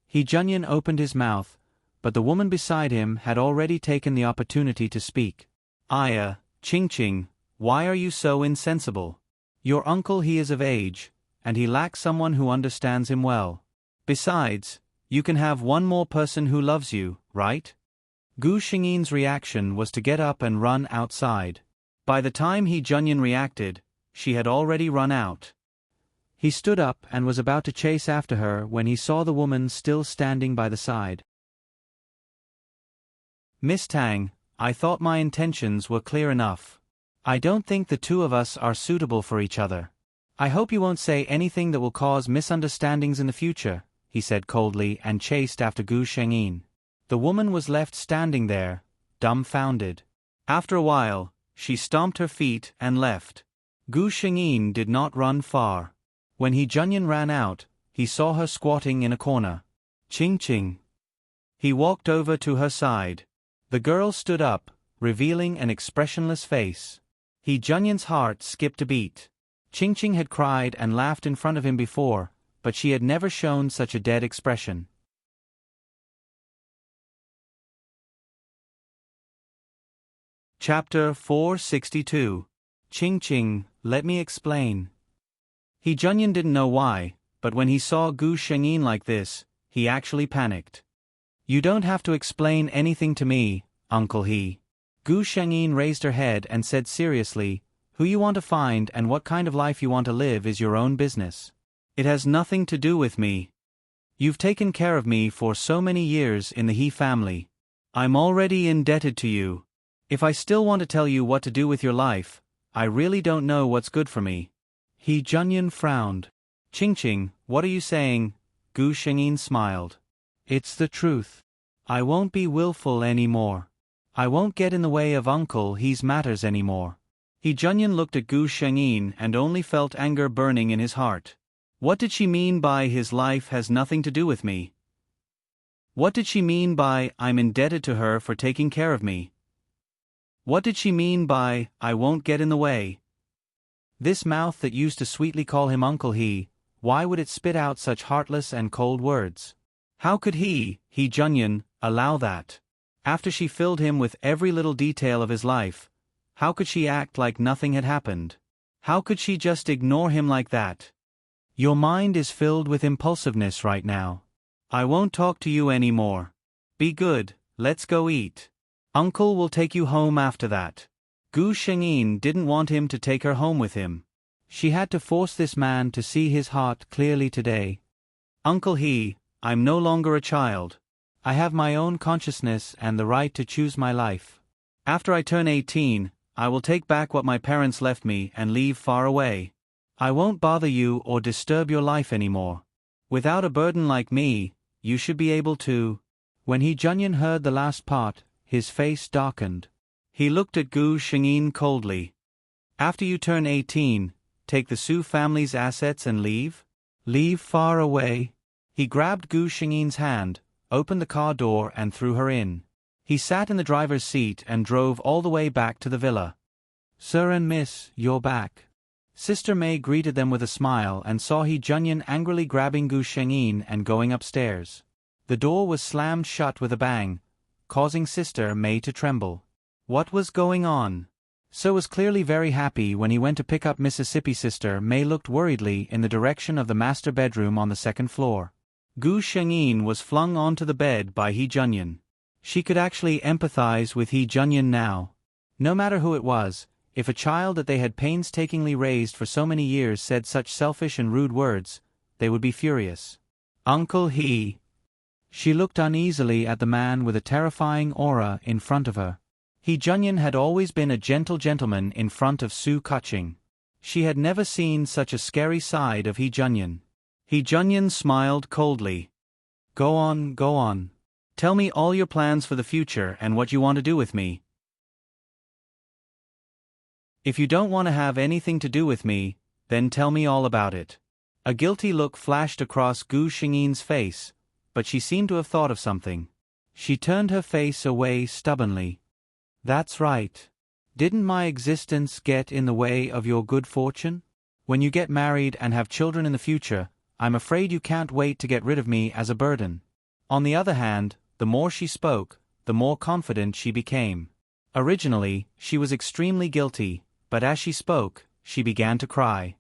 Hee Junyan opened his mouth, but the woman beside him had already taken the opportunity to speak. Qingqing, why are you so insensible? Your uncle he is of age, and he lacks someone who understands him well. Besides, you can have one more person who loves you, right?" Gu Shengyin's reaction was to get up and run outside. By the time Hee Junyan reacted, she had already run out. He stood up and was about to chase after her when he saw the woman still standing by the side. "Miss Tang, I thought my intentions were clear enough. I don't think the two of us are suitable for each other. I hope you won't say anything that will cause misunderstandings in the future," he said coldly and chased after Gu Shengyin. The woman was left standing there, dumbfounded. After a while, she stomped her feet and left. Gu Shengyin did not run far. When Hee Junyan ran out, he saw her squatting in a corner. "Qingqing." He walked over to her side. The girl stood up, revealing an expressionless face. Hee Junyan's heart skipped a beat. Qingqing had cried and laughed in front of him before, but she had never shown such a dead expression. Chapter 462. Qingqing, let me explain. Hee Junyan didn't know why, but when he saw Gu Shengyin like this, he actually panicked. "You don't have to explain anything to me, Uncle Hee." Gu Shengyin raised her head and said seriously, "Who you want to find and what kind of life you want to live is your own business. It has nothing to do with me. You've taken care of me for so many years in the He family. I'm already indebted to you. If I still want to tell you what to do with your life, I really don't know what's good for me." Hee Junyan frowned. "Qingqing, what are you saying?" Gu Shengyin smiled. "It's the truth. I won't be willful anymore. I won't get in the way of Uncle He's matters anymore." Hee Junyan looked at Gu Shengyin and only felt anger burning in his heart. What did she mean by "his life has nothing to do with me"? What did she mean by "I'm indebted to her for taking care of me"? What did she mean by "I won't get in the way"? This mouth that used to sweetly call him Uncle He, why would it spit out such heartless and cold words? How could Hee Junyan, allow that? After she filled him with every little detail of his life, how could she act like nothing had happened? How could she just ignore him like that? Your mind is filled with impulsiveness right now. I won't talk to you anymore. Be good, let's go eat. Uncle will take you home after that. Gu Shengyin didn't want him to take her home with him. She had to force this man to see his heart clearly today. Uncle I'm no longer a child. I have my own consciousness and the right to choose my life. After I turn 18, I will take back what my parents left me and leave far away. I won't bother you or disturb your life anymore. Without a burden like me, you should be able to. When He Junyan heard the last part, his face darkened. He looked at Gu Shengyin coldly. After you turn 18, take the Su family's assets and leave? Leave far away? He grabbed Gu Shengyin's hand, opened the car door and threw her in. He sat in the driver's seat and drove all the way back to the villa. Sir and Miss, you're back. Sister May greeted them with a smile and saw He Junyan angrily grabbing Gu Shengyin and going upstairs. The door was slammed shut with a bang, causing Sister May to tremble. What was going on? Sir was clearly very happy when he went to pick up Mississippi. Sister May looked worriedly in the direction of the master bedroom on the second floor. Gu Shengyin was flung onto the bed by He Junyan. She could actually empathize with He Junyan now. No matter who it was, if a child that they had painstakingly raised for so many years said such selfish and rude words, they would be furious. Uncle He. She looked uneasily at the man with a terrifying aura in front of her. He Junyan had always been a gentle gentleman in front of Su Keqing. She had never seen such a scary side of He Junyan. He Junyan smiled coldly. Go on, go on. Tell me all your plans for the future and what you want to do with me. If you don't want to have anything to do with me, then tell me all about it. A guilty look flashed across Gu Shengyin's face, but she seemed to have thought of something. She turned her face away stubbornly. That's right. Didn't my existence get in the way of your good fortune? When you get married and have children in the future, I'm afraid you can't wait to get rid of me as a burden. On the other hand, the more she spoke, the more confident she became. Originally, she was extremely guilty, but as she spoke, she began to cry.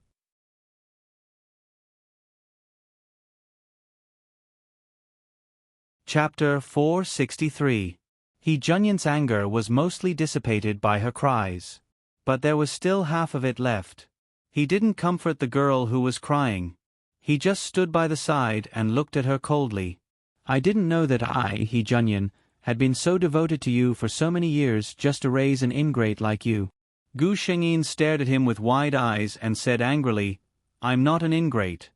Chapter 463. He Junyan's anger was mostly dissipated by her cries. But there was still half of it left. He didn't comfort the girl who was crying. He just stood by the side and looked at her coldly. I didn't know that He Junyan, had been so devoted to you for so many years just to raise an ingrate like you. Gu Shengyin stared at him with wide eyes and said angrily, I'm not an ingrate.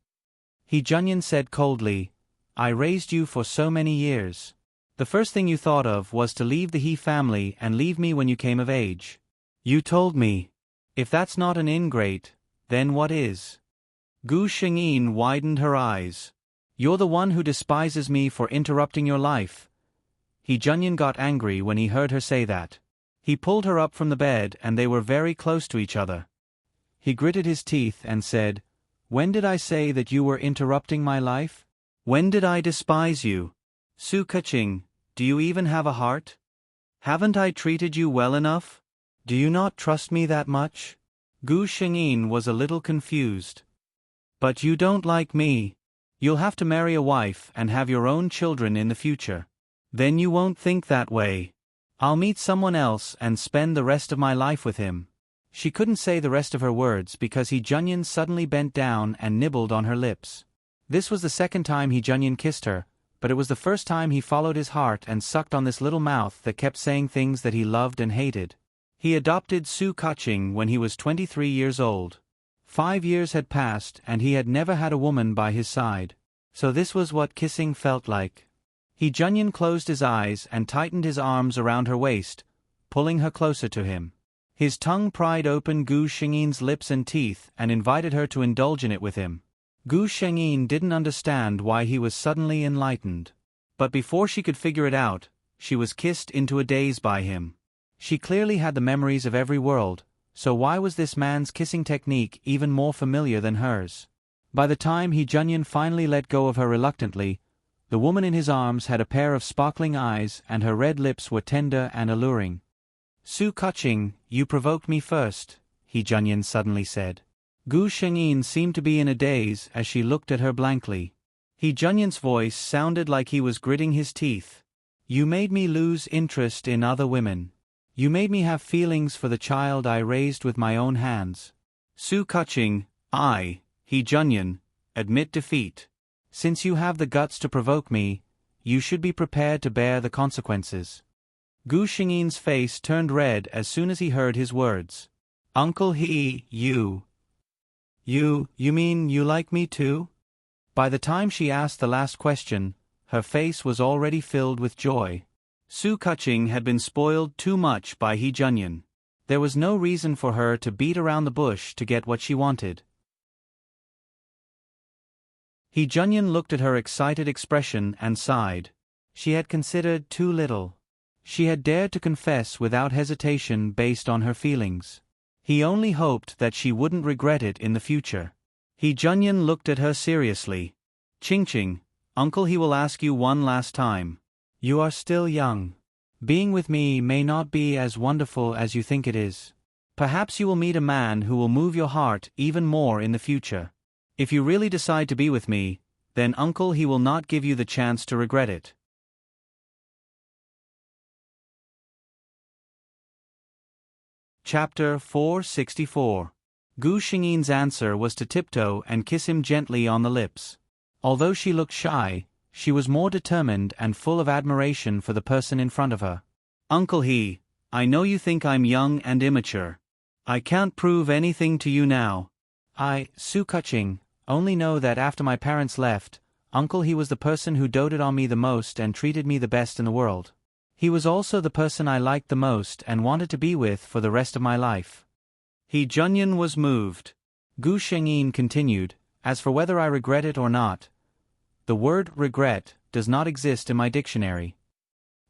He Junyan said coldly, I raised you for so many years. The first thing you thought of was to leave the He family and leave me when you came of age. You told me. If that's not an ingrate, then what is? Gu Shengyin widened her eyes. You're the one who despises me for interrupting your life. He Junyan got angry when he heard her say that. He pulled her up from the bed and they were very close to each other. He gritted his teeth and said, When did I say that you were interrupting my life? When did I despise you? Su Keqing, do you even have a heart? Haven't I treated you well enough? Do you not trust me that much? Gu Shengyin was a little confused. But you don't like me. You'll have to marry a wife and have your own children in the future. Then you won't think that way. I'll meet someone else and spend the rest of my life with him. She couldn't say the rest of her words because He Junyan suddenly bent down and nibbled on her lips. This was the second time He Junyan kissed her, but it was the first time he followed his heart and sucked on this little mouth that kept saying things that he loved and hated. He adopted Su Keqing when he was 23 years old. 5 years had passed and he had never had a woman by his side. So this was what kissing felt like. He Junyan closed his eyes and tightened his arms around her waist, pulling her closer to him. His tongue pried open Gu Shengyin's lips and teeth and invited her to indulge in it with him. Gu Shengyin didn't understand why he was suddenly enlightened. But before she could figure it out, she was kissed into a daze by him. She clearly had the memories of every world, so why was this man's kissing technique even more familiar than hers? By the time He Junyan finally let go of her reluctantly, the woman in his arms had a pair of sparkling eyes and her red lips were tender and alluring. Su Keqing, you provoked me first, He Junyan suddenly said. Gu Shengyin seemed to be in a daze as she looked at her blankly. He Junyan's voice sounded like he was gritting his teeth. You made me lose interest in other women. You made me have feelings for the child I raised with my own hands. Su Kuching, I, He Junyan, admit defeat. Since you have the guts to provoke me, you should be prepared to bear the consequences. Gu Xingyin's face turned red as soon as he heard his words. Uncle He, you mean you like me too? By the time she asked the last question, her face was already filled with joy. Su Kuching had been spoiled too much by He Junyan. There was no reason for her to beat around the bush to get what she wanted. He Junyan looked at her excited expression and sighed. She had considered too little. She had dared to confess without hesitation based on her feelings. He only hoped that she wouldn't regret it in the future. He Junyan looked at her seriously. Ching, Uncle He will ask you one last time. You are still young. Being with me may not be as wonderful as you think it is. Perhaps you will meet a man who will move your heart even more in the future. If you really decide to be with me, then Uncle He will not give you the chance to regret it. Chapter 464. Gu Xingyin's answer was to tiptoe and kiss him gently on the lips. Although she looked shy, she was more determined and full of admiration for the person in front of her. Uncle He, I know you think I'm young and immature. I can't prove anything to you now. I, Su Kuching, only know that after my parents left, Uncle He was the person who doted on me the most and treated me the best in the world. He was also the person I liked the most and wanted to be with for the rest of my life. He Junyan was moved. Gu Xingyin continued, as for whether I regret it or not, the word regret does not exist in my dictionary.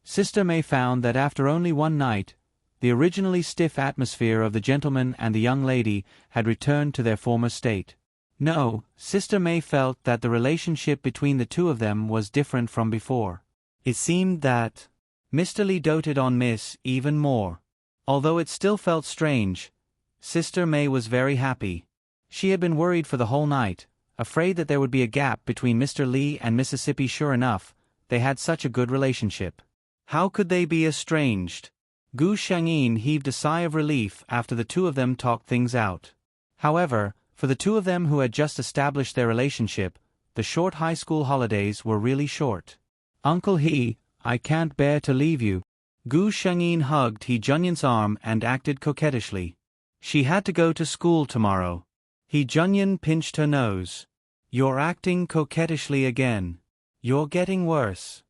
Sister May found that after only one night, the originally stiff atmosphere of the gentleman and the young lady had returned to their former state. No, Sister May felt that the relationship between the two of them was different from before. It seemed that Mr. Li doted on Miss even more. Although it still felt strange, Sister May was very happy. She had been worried for the whole night, afraid that there would be a gap between Mr. Li and Mississippi. Sure enough, they had such a good relationship. How could they be estranged? Gu Shangyin heaved a sigh of relief after the two of them talked things out. However, for the two of them who had just established their relationship, the short high school holidays were really short. Uncle He, I can't bear to leave you. Gu Shangyin hugged He Junyan's arm and acted coquettishly. She had to go to school tomorrow. He Junyan pinched her nose. You're acting coquettishly again. You're getting worse.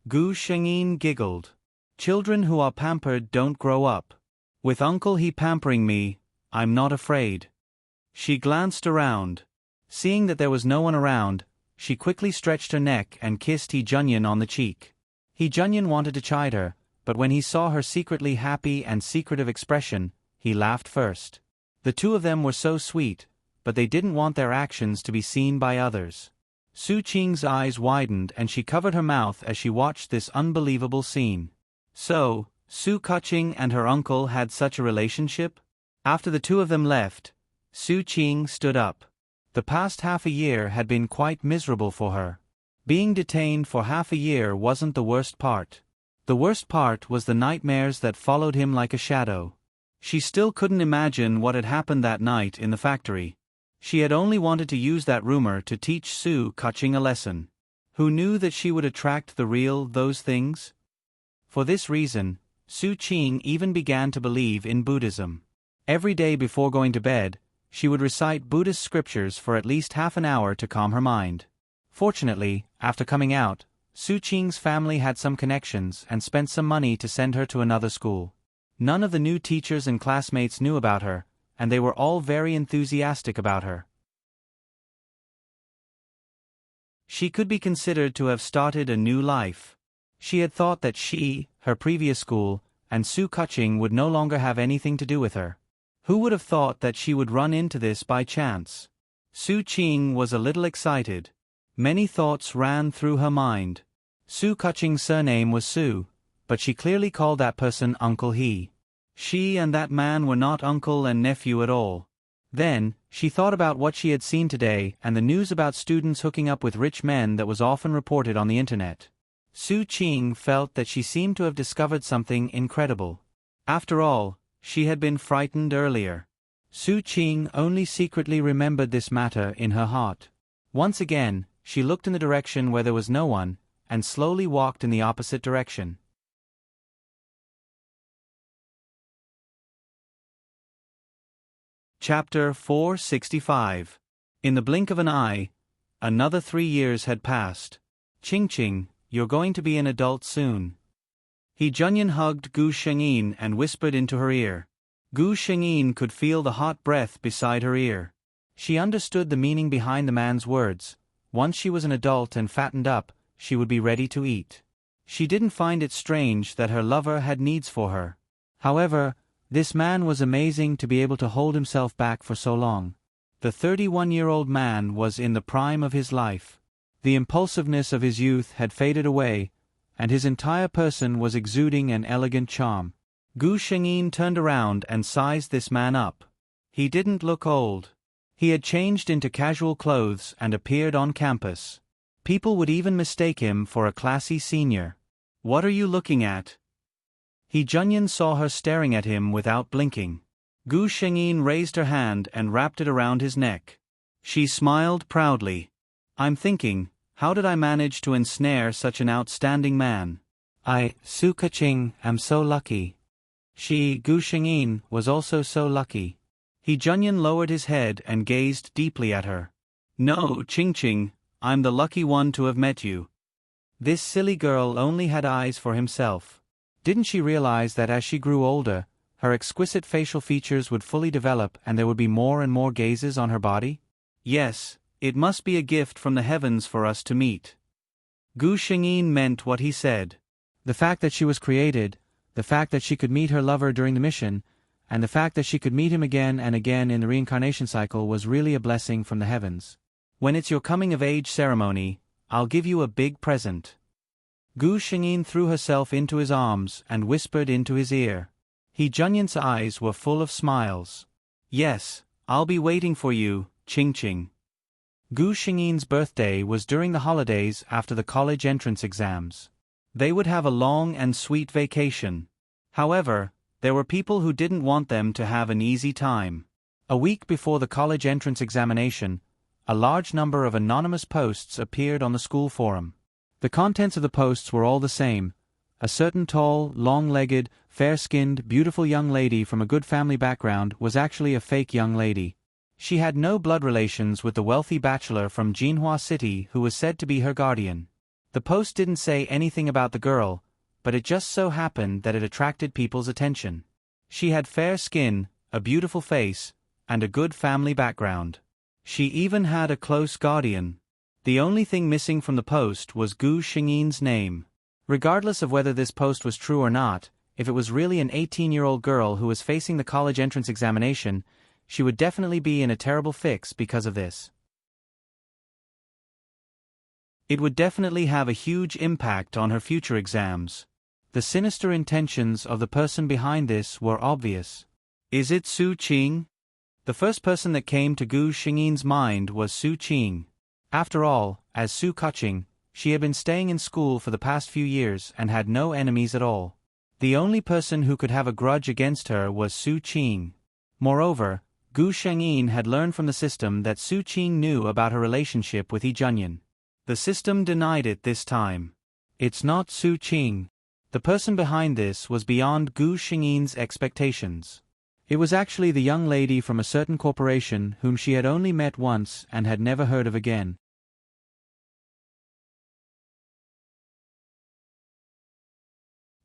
Gu Shangyin giggled. Children who are pampered don't grow up. With Uncle He pampering me, I'm not afraid. She glanced around. Seeing that there was no one around, she quickly stretched her neck and kissed He Junyan on the cheek. He Junyan wanted to chide her, but when he saw her secretly happy and secretive expression, he laughed first. The two of them were so sweet, but they didn't want their actions to be seen by others. Su Qing's eyes widened and she covered her mouth as she watched this unbelievable scene. So, Su Kuching and her uncle had such a relationship? After the two of them left, Su Qing stood up. The past half a year had been quite miserable for her. Being detained for half a year wasn't the worst part. The worst part was the nightmares that followed him like a shadow. She still couldn't imagine what had happened that night in the factory. She had only wanted to use that rumor to teach Su Kuching a lesson. Who knew that she would attract the real those things? For this reason, Su Qing even began to believe in Buddhism. Every day before going to bed, she would recite Buddhist scriptures for at least half an hour to calm her mind. Fortunately, after coming out, Su Qing's family had some connections and spent some money to send her to another school. None of the new teachers and classmates knew about her, and they were all very enthusiastic about her. She could be considered to have started a new life. She had thought that she, her previous school, and Su Kuching would no longer have anything to do with her. Who would have thought that she would run into this by chance? Su Qing was a little excited. Many thoughts ran through her mind. Su Kuching's surname was Su, but she clearly called that person Uncle He. She and that man were not uncle and nephew at all. Then, she thought about what she had seen today and the news about students hooking up with rich men that was often reported on the internet. Su Qing felt that she seemed to have discovered something incredible. After all, she had been frightened earlier. Su Qing only secretly remembered this matter in her heart. Once again, she looked in the direction where there was no one, and slowly walked in the opposite direction. Chapter 465. In the blink of an eye, another 3 years had passed. Qing, you're going to be an adult soon. He Junyan hugged Gu Shengyin and whispered into her ear. Gu Shengyin could feel the hot breath beside her ear. She understood the meaning behind the man's words. Once she was an adult and fattened up, she would be ready to eat. She didn't find it strange that her lover had needs for her. However, this man was amazing to be able to hold himself back for so long. The 31-year-old man was in the prime of his life. The impulsiveness of his youth had faded away, and his entire person was exuding an elegant charm. Gu Shengyin turned around and sized this man up. He didn't look old. He had changed into casual clothes and appeared on campus. People would even mistake him for a classy senior. What are you looking at? He Junyan saw her staring at him without blinking. Gu Shengyin raised her hand and wrapped it around his neck. She smiled proudly. I'm thinking, how did I manage to ensnare such an outstanding man? Su Kaching, am so lucky. She, Gu Shengyin, was also so lucky. He Junyan lowered his head and gazed deeply at her. No, Qing, I'm the lucky one to have met you. This silly girl only had eyes for himself. Didn't she realize that as she grew older, her exquisite facial features would fully develop and there would be more and more gazes on her body? Yes, it must be a gift from the heavens for us to meet. Gu Shengyin meant what he said. The fact that she was created, the fact that she could meet her lover during the mission, and the fact that she could meet him again and again in the reincarnation cycle was really a blessing from the heavens. When it's your coming-of-age ceremony, I'll give you a big present. Gu Shengyin threw herself into his arms and whispered into his ear. He Junyan's eyes were full of smiles. Yes, I'll be waiting for you, Qing. Gu Shengyin's birthday was during the holidays after the college entrance exams. They would have a long and sweet vacation. However, there were people who didn't want them to have an easy time. A week before the college entrance examination, a large number of anonymous posts appeared on the school forum. The contents of the posts were all the same. A certain tall, long-legged, fair-skinned, beautiful young lady from a good family background was actually a fake young lady. She had no blood relations with the wealthy bachelor from Jinhua City who was said to be her guardian. The post didn't say anything about the girl, but it just so happened that it attracted people's attention. She had fair skin, a beautiful face, and a good family background. She even had a close guardian. The only thing missing from the post was Gu Shengyin's name. Regardless of whether this post was true or not, if it was really an 18-year-old girl who was facing the college entrance examination, she would definitely be in a terrible fix because of this. It would definitely have a huge impact on her future exams. The sinister intentions of the person behind this were obvious. Is it Su Qing? The first person that came to Gu Shengyin's mind was Su Qing. After all, as Su Kaching, she had been staying in school for the past few years and had no enemies at all. The only person who could have a grudge against her was Su Qing. Moreover, Gu Shengyin had learned from the system that Su Qing knew about her relationship with He Junyan. The system denied it this time. It's not Su Qing. The person behind this was beyond Gu Shengyin's expectations. It was actually the young lady from a certain corporation whom she had only met once and had never heard of again.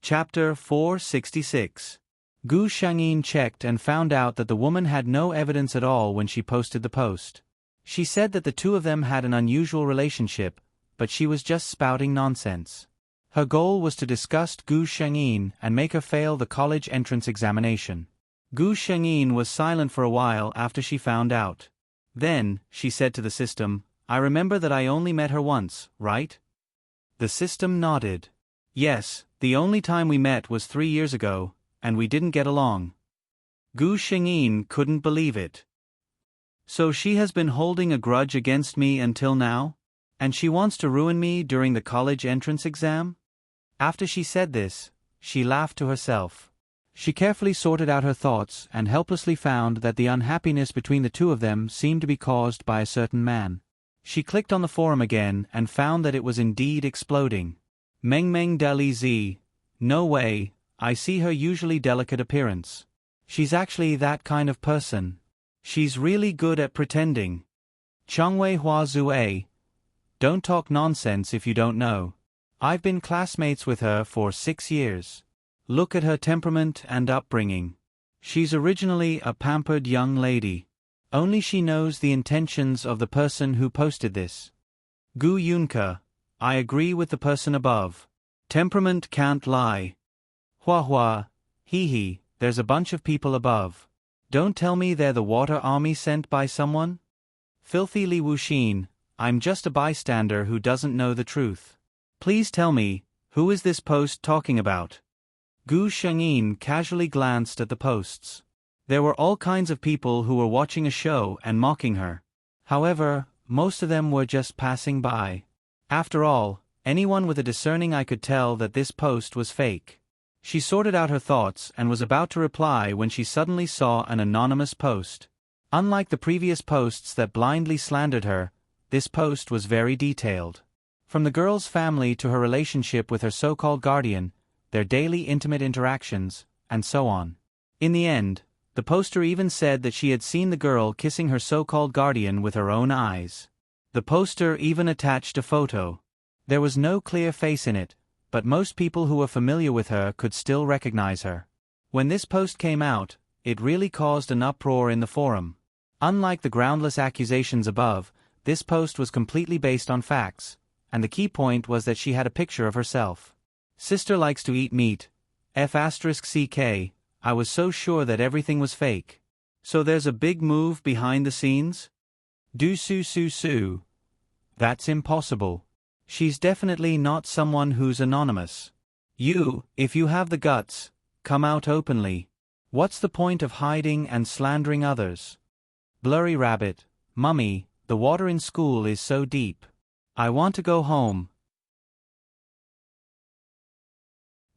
Chapter 466. Gu Shengyin checked and found out that the woman had no evidence at all when she posted the post. She said that the two of them had an unusual relationship, but she was just spouting nonsense. Her goal was to disgust Gu Shengyin and make her fail the college entrance examination. Gu Shengyin was silent for a while after she found out. Then, she said to the system, I remember that I only met her once, right? The system nodded. Yes, the only time we met was 3 years ago, and we didn't get along. Gu Shengyin couldn't believe it. So she has been holding a grudge against me until now? And she wants to ruin me during the college entrance exam? After she said this, she laughed to herself. She carefully sorted out her thoughts and helplessly found that the unhappiness between the two of them seemed to be caused by a certain man. She clicked on the forum again and found that it was indeed exploding. Meng Meng Deli Z. No way, I see her usually delicate appearance. She's actually that kind of person. She's really good at pretending. Changwei Hua Zue. Don't talk nonsense if you don't know. I've been classmates with her for 6 years. Look at her temperament and upbringing. She's originally a pampered young lady. Only she knows the intentions of the person who posted this. Gu Yunke. I agree with the person above. Temperament can't lie. Hua Hua. Hee hee, there's a bunch of people above. Don't tell me they're the water army sent by someone? Filthy Li Wuxin. I'm just a bystander who doesn't know the truth. Please tell me, who is this post talking about? Gu Shengyin casually glanced at the posts. There were all kinds of people who were watching a show and mocking her. However, most of them were just passing by. After all, anyone with a discerning eye could tell that this post was fake. She sorted out her thoughts and was about to reply when she suddenly saw an anonymous post. Unlike the previous posts that blindly slandered her, this post was very detailed. From the girl's family to her relationship with her so-called guardian, their daily intimate interactions, and so on. In the end, the poster even said that she had seen the girl kissing her so-called guardian with her own eyes. The poster even attached a photo. There was no clear face in it, but most people who were familiar with her could still recognize her. When this post came out, it really caused an uproar in the forum. Unlike the groundless accusations above, this post was completely based on facts, and the key point was that she had a picture of herself. Sister likes to eat meat. F***ck, I was so sure that everything was fake. So there's a big move behind the scenes? Do su. That's impossible. She's definitely not someone who's anonymous. You, if you have the guts, come out openly. What's the point of hiding and slandering others? Blurry Rabbit. Mummy, the water in school is so deep. I want to go home.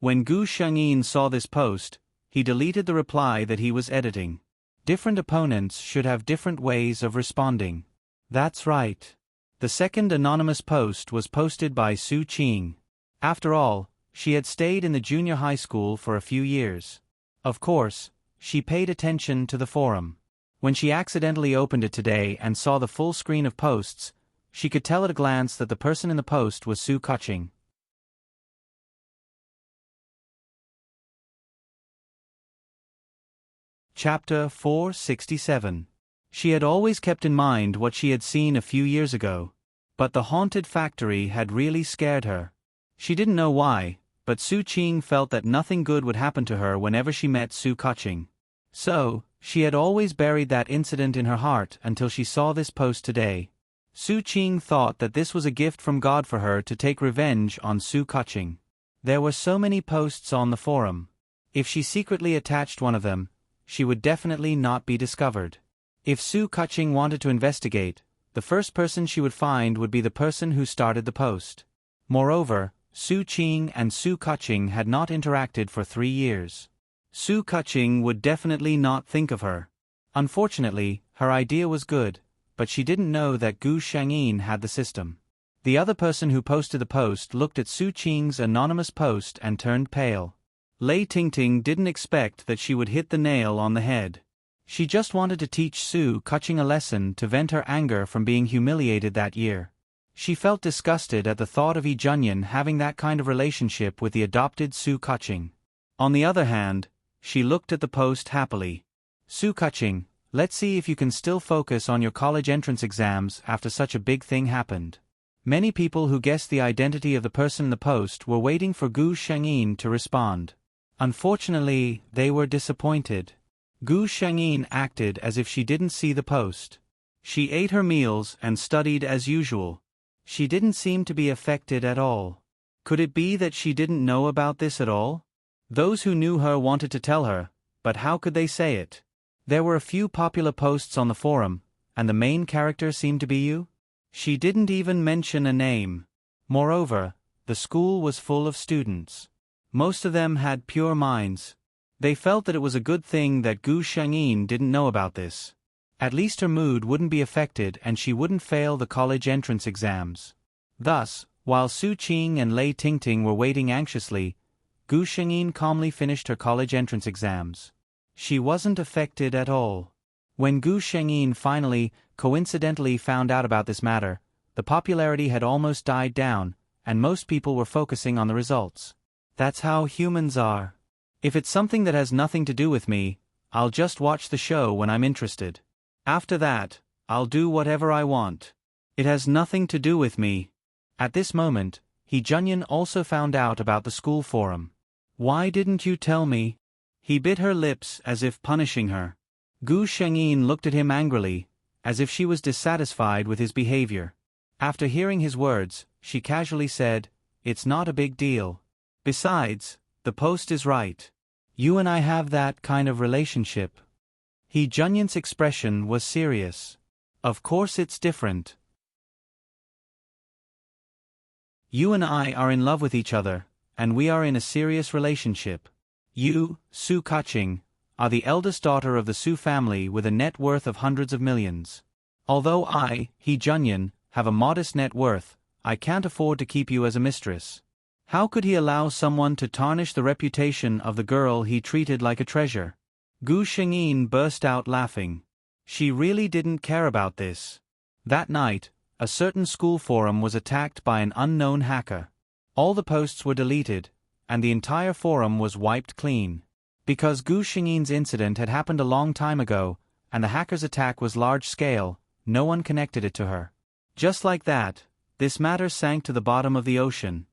When Gu Shengyin saw this post, he deleted the reply that he was editing. Different opponents should have different ways of responding. That's right. The second anonymous post was posted by Su Qing. After all, she had stayed in the junior high school for a few years. Of course, she paid attention to the forum. When she accidentally opened it today and saw the full screen of posts, she could tell at a glance that the person in the post was Su Kuching. Chapter 467. She had always kept in mind what she had seen a few years ago. But the haunted factory had really scared her. She didn't know why, but Su Qing felt that nothing good would happen to her whenever she met Su Kuching. So, she had always buried that incident in her heart until she saw this post today. Su Qing thought that this was a gift from God for her to take revenge on Su Kuching. There were so many posts on the forum. If she secretly attached one of them, she would definitely not be discovered. If Su Kuching wanted to investigate, the first person she would find would be the person who started the post. Moreover, Su Qing and Su Kuching had not interacted for 3 years. Su Kuching would definitely not think of her. Unfortunately, her idea was good, but she didn't know that Gu Shengyin had the system. The other person who posted the post looked at Su Qing's anonymous post and turned pale. Lei Tingting didn't expect that she would hit the nail on the head. She just wanted to teach Su Kuching a lesson to vent her anger from being humiliated that year. She felt disgusted at the thought of Yi Junyan having that kind of relationship with the adopted Su Kuching. On the other hand, she looked at the post happily. Su Kuching, let's see if you can still focus on your college entrance exams after such a big thing happened. Many people who guessed the identity of the person in the post were waiting for Gu Shengyin to respond. Unfortunately, they were disappointed. Gu Shengyin acted as if she didn't see the post. She ate her meals and studied as usual. She didn't seem to be affected at all. Could it be that she didn't know about this at all? Those who knew her wanted to tell her, but how could they say it? There were a few popular posts on the forum, and the main character seemed to be you? She didn't even mention a name. Moreover, The school was full of students. Most of them had pure minds. They felt that it was a good thing that Gu Shengyin didn't know about this. At least her mood wouldn't be affected and she wouldn't fail the college entrance exams. Thus, while Su Qing and Lei Tingting were waiting anxiously, Gu Shengyin calmly finished her college entrance exams. She wasn't affected at all. When Gu Shengyin finally, coincidentally found out about this matter, the popularity had almost died down, and most people were focusing on the results. That's how humans are. If it's something that has nothing to do with me, I'll just watch the show when I'm interested. After that, I'll do whatever I want. It has nothing to do with me. At this moment, He Junyan also found out about the school forum. Why didn't you tell me? He bit her lips as if punishing her. Gu Shengyin looked at him angrily, as if she was dissatisfied with his behavior. After hearing his words, she casually said, "It's not a big deal. Besides, the post is right. You and I have that kind of relationship." He Junyan's expression was serious. "Of course it's different. You and I are in love with each other, and we are in a serious relationship. You, Su Kaching, are the eldest daughter of the Su family with a net worth of hundreds of millions. Although I, He Junyan, have a modest net worth, I can't afford to keep you as a mistress." How could he allow someone to tarnish the reputation of the girl he treated like a treasure? Gu Shengyin burst out laughing. She really didn't care about this. That night, a certain school forum was attacked by an unknown hacker. All the posts were deleted, and the entire forum was wiped clean. Because Gu Shengyin's incident had happened a long time ago, and the hacker's attack was large-scale, no one connected it to her. Just like that, this matter sank to the bottom of the ocean.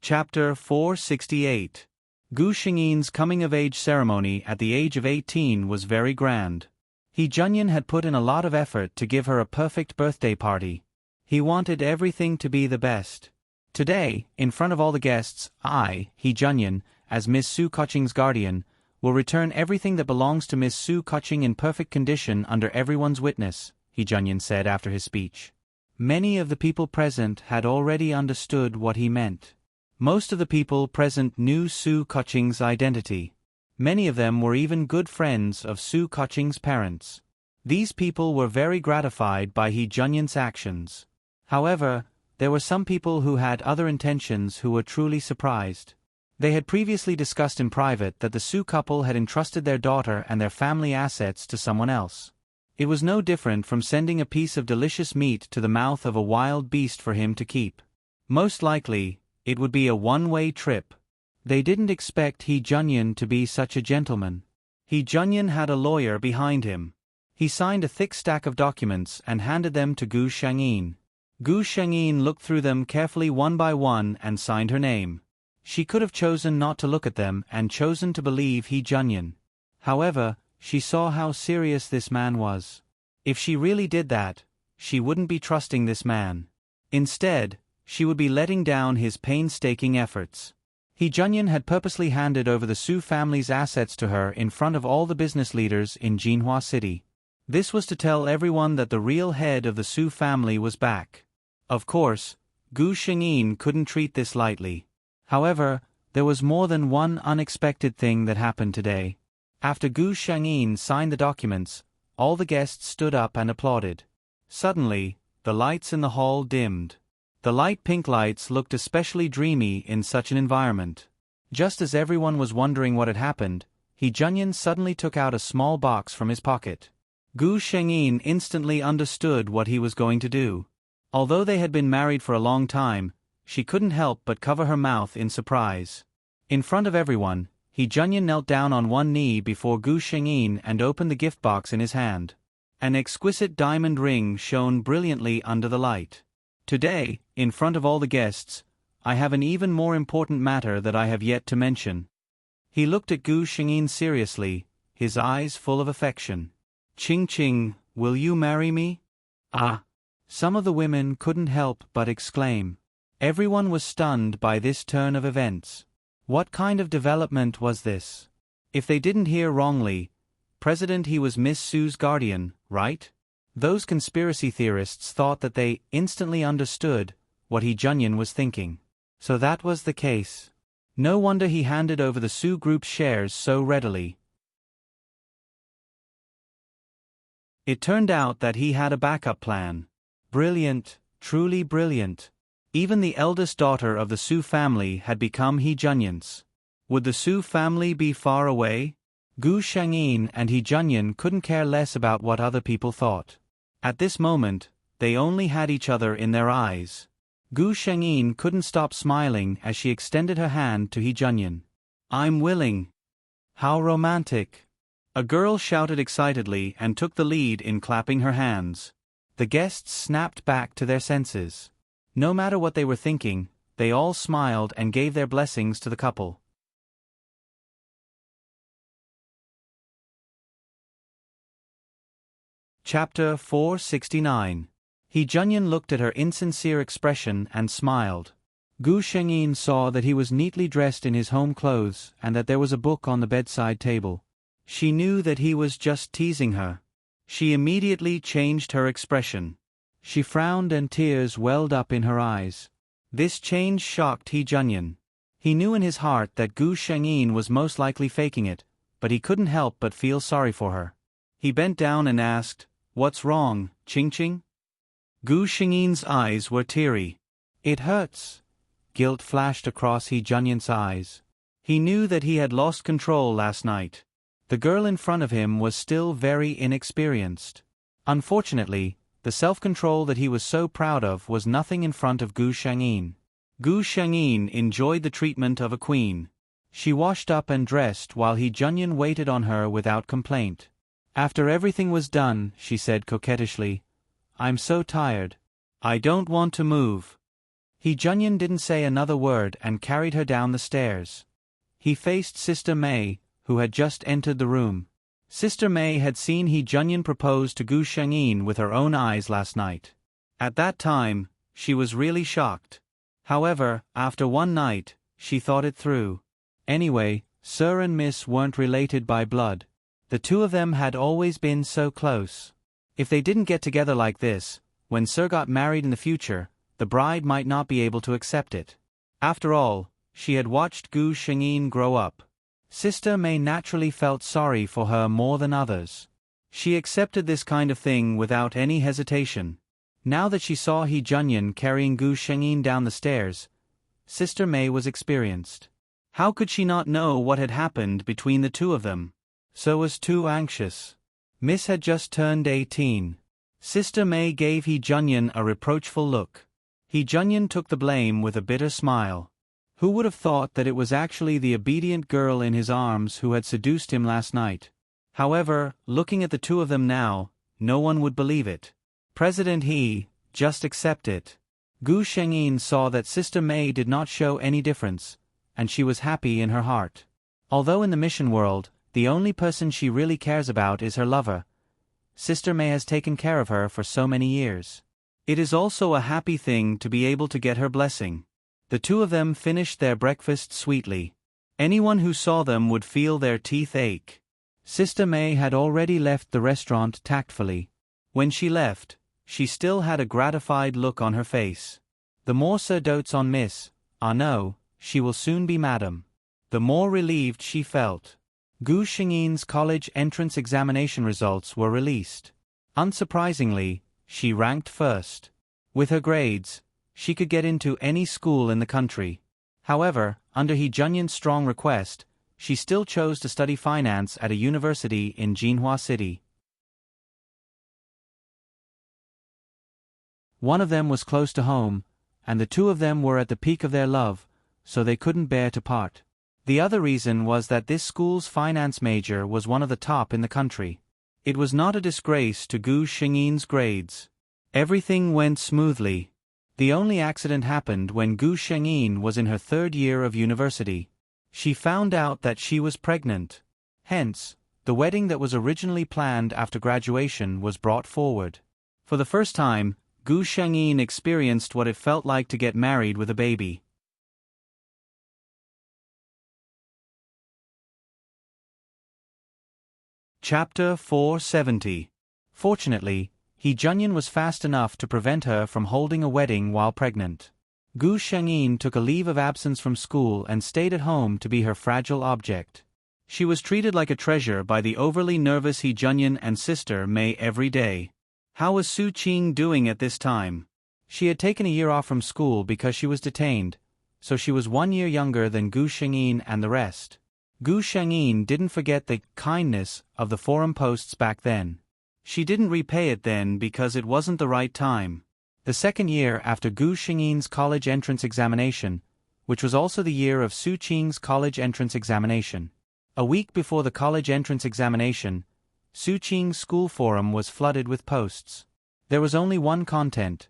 Chapter 468. Gu Shengyin's coming-of-age ceremony at the age of 18 was very grand. He Junyan had put in a lot of effort to give her a perfect birthday party. He wanted everything to be the best. Today, in front of all the guests, I, He Junyan, as Miss Su Kaching's guardian, will return everything that belongs to Miss Su Kaching in perfect condition under everyone's witness, He Junyan said after his speech. Many of the people present had already understood what he meant. Most of the people present knew Su Kaching's identity. Many of them were even good friends of Su Kaching's parents. These people were very gratified by He Junyan's actions. However, there were some people who had other intentions who were truly surprised. They had previously discussed in private that the Su couple had entrusted their daughter and their family assets to someone else. It was no different from sending a piece of delicious meat to the mouth of a wild beast for him to keep. Most likely, it would be a one-way trip. They didn't expect He Junyan to be such a gentleman. He Junyan had a lawyer behind him. He signed a thick stack of documents and handed them to Gu Shengyin. Gu Shengyin looked through them carefully one by one and signed her name. She could have chosen not to look at them and chosen to believe He Junyan. However, she saw how serious this man was. If she really did that, she wouldn't be trusting this man. Instead, she would be letting down his painstaking efforts. He Junyan had purposely handed over the Su family's assets to her in front of all the business leaders in Jinhua City. This was to tell everyone that the real head of the Su family was back. Of course, Gu Shengyin couldn't treat this lightly. However, there was more than one unexpected thing that happened today. After Gu Shengyin signed the documents, all the guests stood up and applauded. Suddenly, the lights in the hall dimmed. The light pink lights looked especially dreamy in such an environment. Just as everyone was wondering what had happened, He Junyan suddenly took out a small box from his pocket. Gu Shengyin instantly understood what he was going to do. Although they had been married for a long time, she couldn't help but cover her mouth in surprise. In front of everyone, He Junyan knelt down on one knee before Gu Shengyin and opened the gift box in his hand. An exquisite diamond ring shone brilliantly under the light. Today, in front of all the guests, I have an even more important matter that I have yet to mention. He looked at Gu Shengyin seriously, his eyes full of affection. "Qing Qing, will you marry me?" "Ah!" Some of the women couldn't help but exclaim. Everyone was stunned by this turn of events. What kind of development was this? If they didn't hear wrongly, President he was Miss Su's guardian, right? Those conspiracy theorists thought that they instantly understood what Hee Junyan was thinking. So that was the case. No wonder he handed over the Sue Group's shares so readily. It turned out that he had a backup plan. Brilliant, truly brilliant. Even the eldest daughter of the Sue family had become Hee Junyan's. Would the Sue family be far away? Gu Shangyin and Hee Junyan couldn't care less about what other people thought. At this moment, they only had each other in their eyes. Gu Shangyin couldn't stop smiling as she extended her hand to Hee Junyan. "I'm willing." "How romantic." A girl shouted excitedly and took the lead in clapping her hands. The guests snapped back to their senses. No matter what they were thinking, they all smiled and gave their blessings to the couple. Chapter 469. Hee Junyan looked at her insincere expression and smiled. Gu Shengyin saw that he was neatly dressed in his home clothes and that there was a book on the bedside table. She knew that he was just teasing her. She immediately changed her expression. She frowned and tears welled up in her eyes. This change shocked Hee Junyan. He knew in his heart that Gu Shengyin was most likely faking it, but he couldn't help but feel sorry for her. He bent down and asked, "What's wrong, Ching Ching?" Gu Shengyin's eyes were teary. "It hurts." Guilt flashed across Hee Junyan's eyes. He knew that he had lost control last night. The girl in front of him was still very inexperienced. Unfortunately, the self-control that he was so proud of was nothing in front of Gu Shengyin. Gu Shengyin enjoyed the treatment of a queen. She washed up and dressed while Hee Junyan waited on her without complaint. After everything was done, she said coquettishly, "I'm so tired. I don't want to move." Hee Junyan didn't say another word and carried her down the stairs. He faced Sister May, who had just entered the room. Sister May had seen Hee Junyan propose to Gu Shengyin with her own eyes last night. At that time, she was really shocked. However, after one night, she thought it through. Anyway, Sir and Miss weren't related by blood. The two of them had always been so close. If they didn't get together like this, when Sir got married in the future, the bride might not be able to accept it. After all, she had watched Gu Shengyin grow up. Sister May naturally felt sorry for her more than others. She accepted this kind of thing without any hesitation. Now that she saw Hee Junyan carrying Gu Shengyin down the stairs, Sister May was experienced. How could she not know what had happened between the two of them? So was too anxious. Miss had just turned 18. Sister May gave Hee Junyan a reproachful look. Hee Junyan took the blame with a bitter smile. Who would have thought that it was actually the obedient girl in his arms who had seduced him last night? However, looking at the two of them now, no one would believe it. President He, just accept it. Gu Shengyin saw that Sister May did not show any difference, and she was happy in her heart. Although in the mission world, the only person she really cares about is her lover, Sister May has taken care of her for so many years. It is also a happy thing to be able to get her blessing. The two of them finished their breakfast sweetly. Anyone who saw them would feel their teeth ache. Sister May had already left the restaurant tactfully. When she left, she still had a gratified look on her face. The more Sir dotes on Miss, no, she will soon be Madam. The more relieved she felt. Gu Shengyin's college entrance examination results were released. Unsurprisingly, she ranked first. With her grades, she could get into any school in the country. However, under Hee Junyan's strong request, she still chose to study finance at a university in Jinhua City. One of them was close to home, and the two of them were at the peak of their love, so they couldn't bear to part. The other reason was that this school's finance major was one of the top in the country. It was not a disgrace to Gu Shengyin's grades. Everything went smoothly. The only accident happened when Gu Shengyin was in her third year of university. She found out that she was pregnant. Hence, the wedding that was originally planned after graduation was brought forward. For the first time, Gu Shengyin experienced what it felt like to get married with a baby. Chapter 470. Fortunately, He Junyan was fast enough to prevent her from holding a wedding while pregnant. Gu Shengyin took a leave of absence from school and stayed at home to be her fragile object. She was treated like a treasure by the overly nervous He Junyan and sister Mei every day. How was Su Qing doing at this time? She had taken a year off from school because she was detained, so she was 1 year younger than Gu Shengyin and the rest. Gu Shengyin didn't forget the kindness of the forum posts back then. She didn't repay it then because it wasn't the right time. The second year after Gu Shengyin's college entrance examination, which was also the year of Su Qing's college entrance examination. A week before the college entrance examination, Su Qing's school forum was flooded with posts. There was only one content.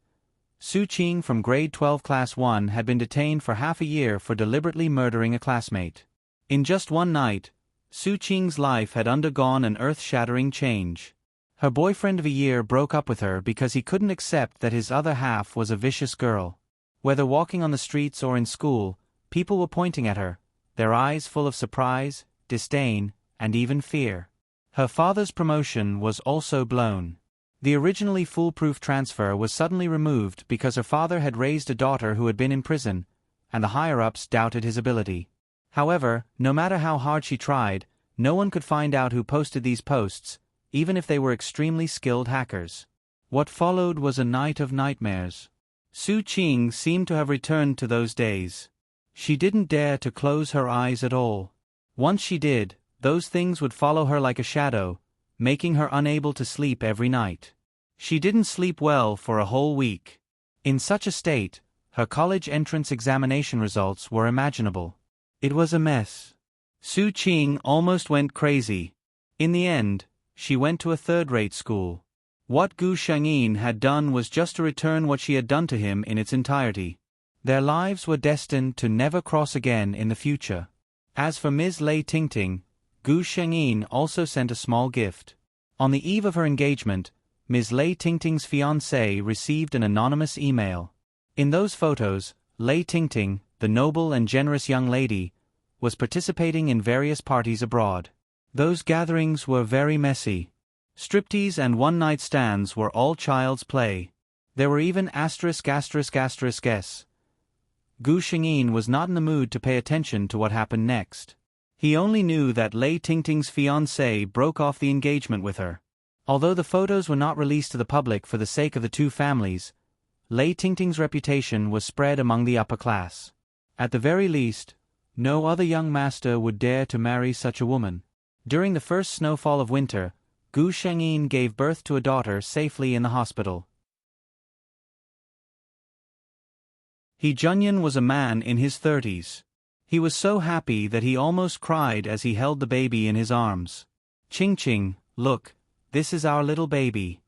Su Qing from grade 12 class 1 had been detained for half a year for deliberately murdering a classmate. In just one night, Su Qing's life had undergone an earth-shattering change. Her boyfriend of a year broke up with her because he couldn't accept that his other half was a vicious girl. Whether walking on the streets or in school, people were pointing at her, their eyes full of surprise, disdain, and even fear. Her father's promotion was also blown. The originally foolproof transfer was suddenly removed because her father had raised a daughter who had been in prison, and the higher-ups doubted his ability. However, no matter how hard she tried, no one could find out who posted these posts, even if they were extremely skilled hackers. What followed was a night of nightmares. Su Qing seemed to have returned to those days. She didn't dare to close her eyes at all. Once she did, those things would follow her like a shadow, making her unable to sleep every night. She didn't sleep well for a whole week. In such a state, her college entrance examination results were imaginable. It was a mess. Su Qing almost went crazy. In the end, she went to a third-rate school. What Gu Shengyin had done was just to return what she had done to him in its entirety. Their lives were destined to never cross again in the future. As for Ms. Lei Tingting, Gu Shengyin also sent a small gift. On the eve of her engagement, Ms. Lei Tingting's fiancé received an anonymous email. In those photos, Lei Tingting, the noble and generous young lady, was participating in various parties abroad. Those gatherings were very messy. Striptease and one-night stands were all child's play. There were even s. Gu Shengyin was not in the mood to pay attention to what happened next. He only knew that Lei Tingting's fiancé broke off the engagement with her. Although the photos were not released to the public for the sake of the two families, Lei Tingting's reputation was spread among the upper class. At the very least, no other young master would dare to marry such a woman. During the first snowfall of winter, Gu Shengyin gave birth to a daughter safely in the hospital. He Junyan was a man in his 30s. He was so happy that he almost cried as he held the baby in his arms. Qing, look, this is our little baby.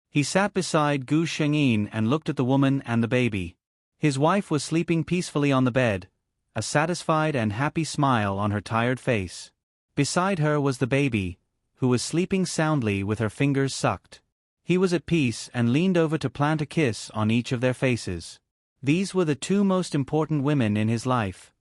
He sat beside Gu Shengyin and looked at the woman and the baby. His wife was sleeping peacefully on the bed, a satisfied and happy smile on her tired face. Beside her was the baby, who was sleeping soundly with her fingers sucked. He was at peace and leaned over to plant a kiss on each of their faces. These were the two most important women in his life.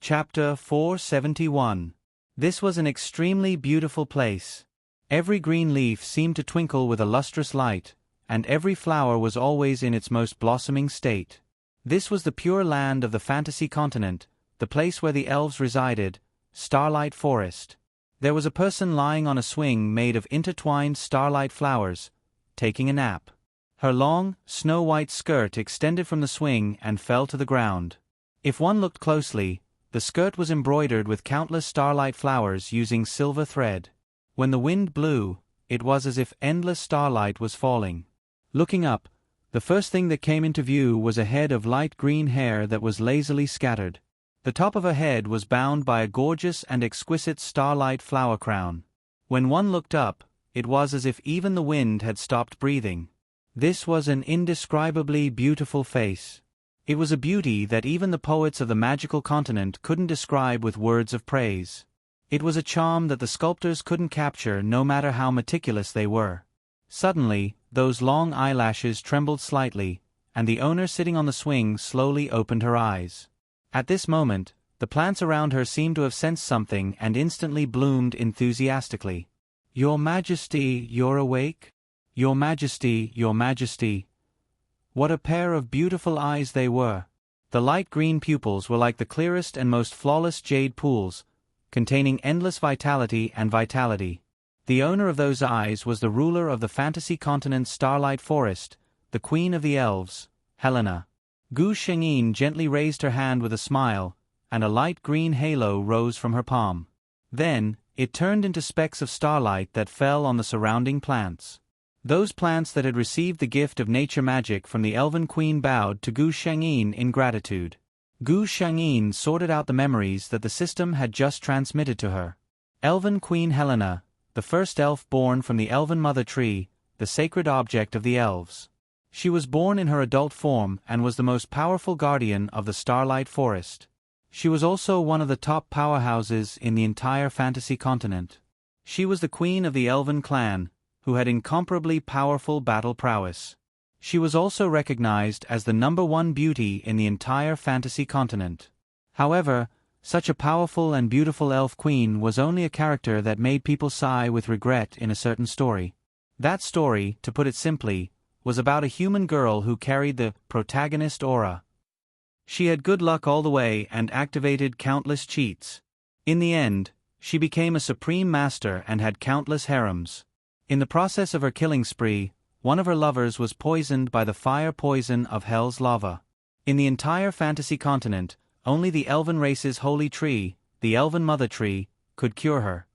Chapter 471. This was an extremely beautiful place. Every green leaf seemed to twinkle with a lustrous light, and every flower was always in its most blossoming state. This was the pure land of the fantasy continent, the place where the elves resided, Starlight Forest. There was a person lying on a swing made of intertwined starlight flowers, taking a nap. Her long, snow-white skirt extended from the swing and fell to the ground. If one looked closely, the skirt was embroidered with countless starlight flowers using silver thread. When the wind blew, it was as if endless starlight was falling. Looking up, the first thing that came into view was a head of light green hair that was lazily scattered. The top of her head was bound by a gorgeous and exquisite starlight flower crown. When one looked up, it was as if even the wind had stopped breathing. This was an indescribably beautiful face. It was a beauty that even the poets of the magical continent couldn't describe with words of praise. It was a charm that the sculptors couldn't capture no matter how meticulous they were. Suddenly, those long eyelashes trembled slightly, and the owner sitting on the swing slowly opened her eyes. At this moment, The plants around her seemed to have sensed something and instantly bloomed enthusiastically. "Your Majesty, you're awake? Your Majesty, your Majesty." What a pair of beautiful eyes they were! The light green pupils were like the clearest and most flawless jade pools, containing endless vitality and vitality. The owner of those eyes was the ruler of the fantasy continent's starlight forest, the queen of the elves, Helena. Gu Shengyin gently raised her hand with a smile, and a light green halo rose from her palm. Then, it turned into specks of starlight that fell on the surrounding plants. Those plants that had received the gift of nature magic from the elven queen bowed to Gu Shengyin in gratitude. Gu Shengyin sorted out the memories that the system had just transmitted to her. Elven Queen Helena, the first elf born from the elven mother tree, the sacred object of the elves. She was born in her adult form and was the most powerful guardian of the starlight forest. She was also one of the top powerhouses in the entire fantasy continent. She was the queen of the elven clan, who had incomparably powerful battle prowess. She was also recognized as the #1 beauty in the entire fantasy continent. However, such a powerful and beautiful elf queen was only a character that made people sigh with regret in a certain story. That story, to put it simply, was about a human girl who carried the protagonist aura. She had good luck all the way and activated countless cheats. In the end, she became a supreme master and had countless harems. In the process of her killing spree, one of her lovers was poisoned by the fire poison of Hell's lava. In the entire fantasy continent, only the elven race's holy tree, the elven mother tree, could cure her.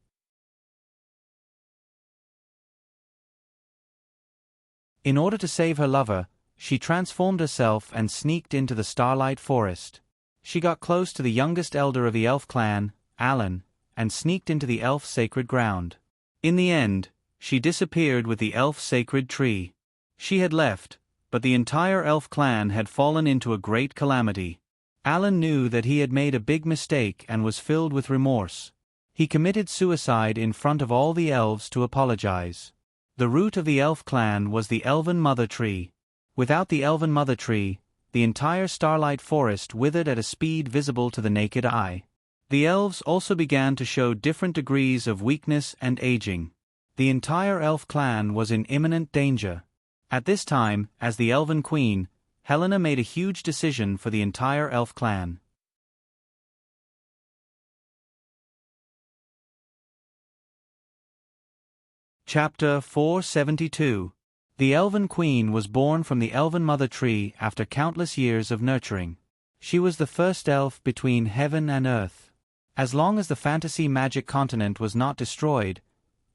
In order to save her lover, she transformed herself and sneaked into the starlight forest. She got close to the youngest elder of the elf clan, Alan, and sneaked into the elf sacred ground. In the end, she disappeared with the elf sacred tree. She had left, but the entire elf clan had fallen into a great calamity. Alan knew that he had made a big mistake and was filled with remorse. He committed suicide in front of all the elves to apologize. The root of the elf clan was the elven mother tree. Without the elven mother tree, the entire starlight forest withered at a speed visible to the naked eye. The elves also began to show different degrees of weakness and aging. The entire elf clan was in imminent danger. At this time, as the elven queen, Helena made a huge decision for the entire elf clan. Chapter 472. The elven queen was born from the elven mother tree after countless years of nurturing. She was the first elf between heaven and earth. As long as the fantasy magic continent was not destroyed,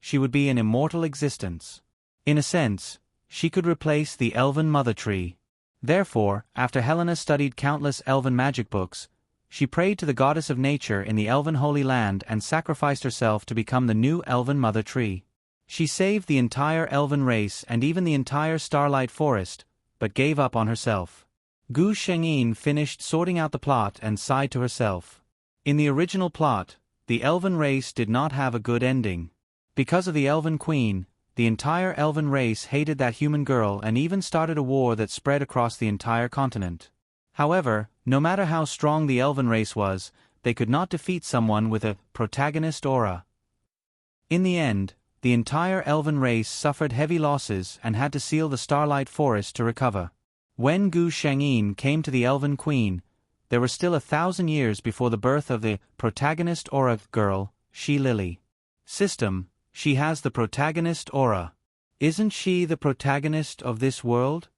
she would be an immortal existence. In a sense, she could replace the elven mother tree. Therefore, after Helena studied countless elven magic books, she prayed to the goddess of nature in the elven holy land and sacrificed herself to become the new elven mother tree. She saved the entire elven race and even the entire starlight forest, but gave up on herself. Gu Shengyin finished sorting out the plot and sighed to herself. In the original plot, the elven race did not have a good ending. Because of the elven queen, the entire elven race hated that human girl and even started a war that spread across the entire continent. However, no matter how strong the elven race was, they could not defeat someone with a protagonist aura. In the end, the entire elven race suffered heavy losses and had to seal the starlight forest to recover. When Gu Shengyin came to the elven queen, there were still 1,000 years before the birth of the protagonist aura girl, She Lily. System, she has the protagonist aura. Isn't she the protagonist of this world?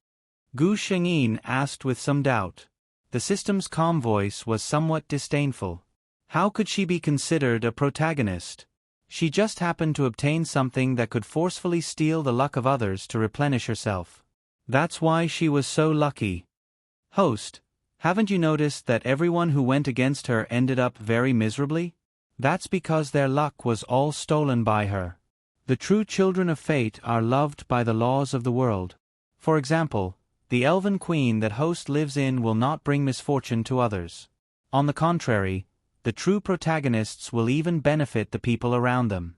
Gu Shengyin asked with some doubt. The system's calm voice was somewhat disdainful. How could she be considered a protagonist? She just happened to obtain something that could forcefully steal the luck of others to replenish herself. That's why she was so lucky. Host, haven't you noticed that everyone who went against her ended up very miserably? That's because their luck was all stolen by her. The true children of fate are loved by the laws of the world. For example, the elven queen that Host lives in will not bring misfortune to others. On the contrary, the true protagonists will even benefit the people around them.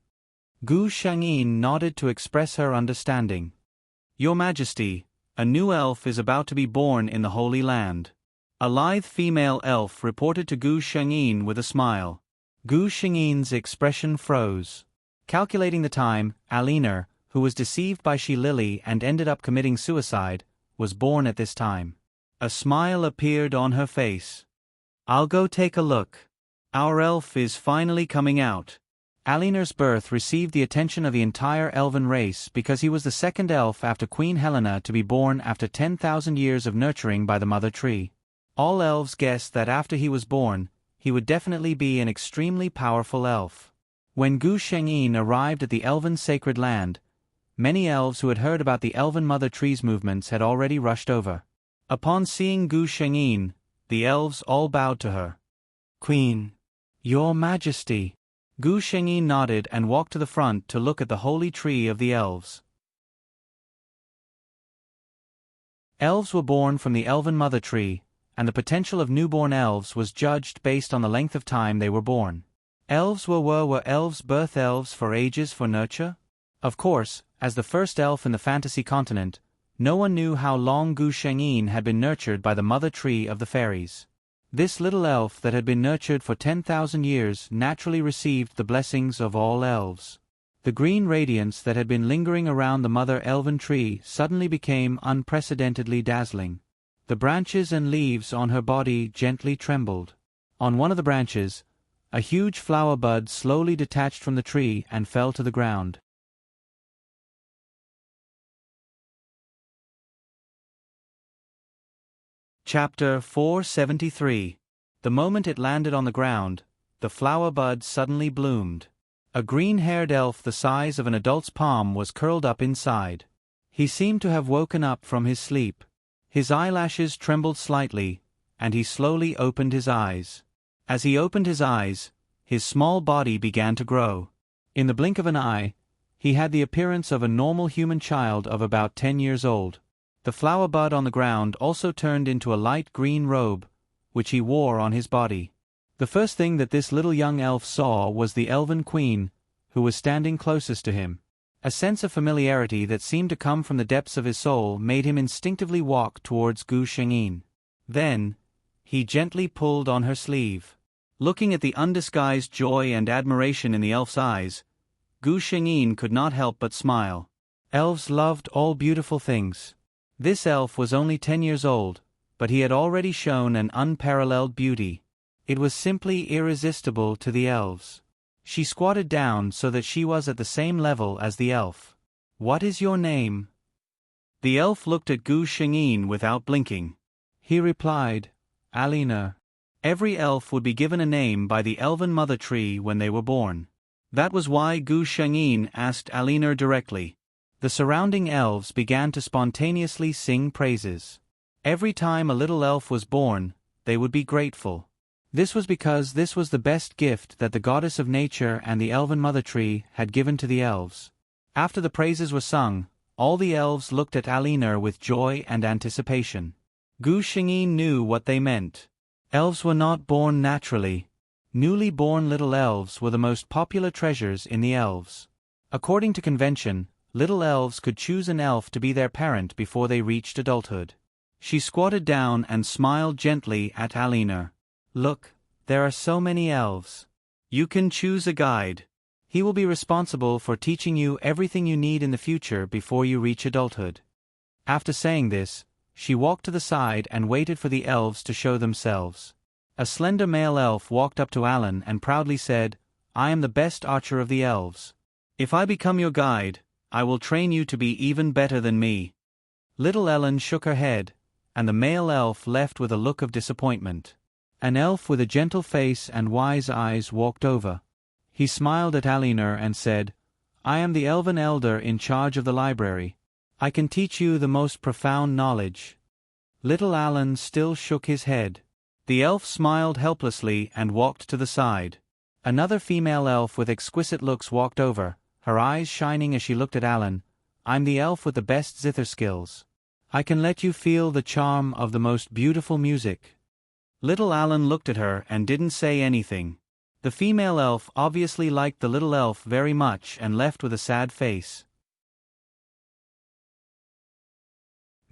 Gu Shengyin nodded to express her understanding. Your Majesty, a new elf is about to be born in the Holy Land. A lithe female elf reported to Gu Shengyin with a smile. Gu Shengyin's expression froze. Calculating the time, Alina, who was deceived by She Lily and ended up committing suicide, was born at this time. A smile appeared on her face. I'll go take a look. Our elf is finally coming out. Alina's birth received the attention of the entire elven race because he was the second elf after Queen Helena to be born after 10,000 years of nurturing by the mother tree. All elves guessed that after he was born, he would definitely be an extremely powerful elf. When Gu Shengyin arrived at the elven sacred land, many elves who had heard about the elven mother tree's movements had already rushed over. Upon seeing Gu Shengyin, the elves all bowed to her. Queen, Your Majesty. Gu Shengyin nodded and walked to the front to look at the holy tree of the elves. Elves were born from the elven mother tree, and the potential of newborn elves was judged based on the length of time they were born. Elves were elves birth elves for ages for nurture? Of course, as the first elf in the fantasy continent, no one knew how long Gu Shengyin had been nurtured by the mother tree of the fairies. This little elf that had been nurtured for 10,000 years naturally received the blessings of all elves. The green radiance that had been lingering around the mother elven tree suddenly became unprecedentedly dazzling. The branches and leaves on her body gently trembled. On one of the branches, a huge flower bud slowly detached from the tree and fell to the ground. Chapter 473. The moment it landed on the ground, the flower bud suddenly bloomed. A green-haired elf the size of an adult's palm was curled up inside. He seemed to have woken up from his sleep. His eyelashes trembled slightly, and he slowly opened his eyes. As he opened his eyes, his small body began to grow. In the blink of an eye, he had the appearance of a normal human child of about 10 years old. The flower bud on the ground also turned into a light green robe, which he wore on his body. The first thing that this little young elf saw was the elven queen, who was standing closest to him. A sense of familiarity that seemed to come from the depths of his soul made him instinctively walk towards Gu Shengyin. Then, he gently pulled on her sleeve. Looking at the undisguised joy and admiration in the elf's eyes, Gu Shengyin could not help but smile. Elves loved all beautiful things. This elf was only 10 years old, but he had already shown an unparalleled beauty. It was simply irresistible to the elves. She squatted down so that she was at the same level as the elf. "What is your name?" The elf looked at Gu Shengyin without blinking. He replied, "Alina." Every elf would be given a name by the elven mother tree when they were born. That was why Gu Shengyin asked Alina directly. The surrounding elves began to spontaneously sing praises. Every time a little elf was born, they would be grateful. This was because this was the best gift that the goddess of nature and the elven mother tree had given to the elves. After the praises were sung, all the elves looked at Alina with joy and anticipation. Gu Shengyin knew what they meant. Elves were not born naturally. Newly born little elves were the most popular treasures in the elves. According to convention, little elves could choose an elf to be their parent before they reached adulthood. She squatted down and smiled gently at Alina. "Look, there are so many elves. You can choose a guide. He will be responsible for teaching you everything you need in the future before you reach adulthood." After saying this, she walked to the side and waited for the elves to show themselves. A slender male elf walked up to Alan and proudly said, "I am the best archer of the elves. If I become your guide, I will train you to be even better than me." Little Ellen shook her head, and the male elf left with a look of disappointment. An elf with a gentle face and wise eyes walked over. He smiled at Alina and said, "I am the elven elder in charge of the library. I can teach you the most profound knowledge." Little Alan still shook his head. The elf smiled helplessly and walked to the side. Another female elf with exquisite looks walked over, her eyes shining as she looked at Alan. "I'm the elf with the best zither skills. I can let you feel the charm of the most beautiful music." Little Alan looked at her and didn't say anything. The female elf obviously liked the little elf very much and left with a sad face.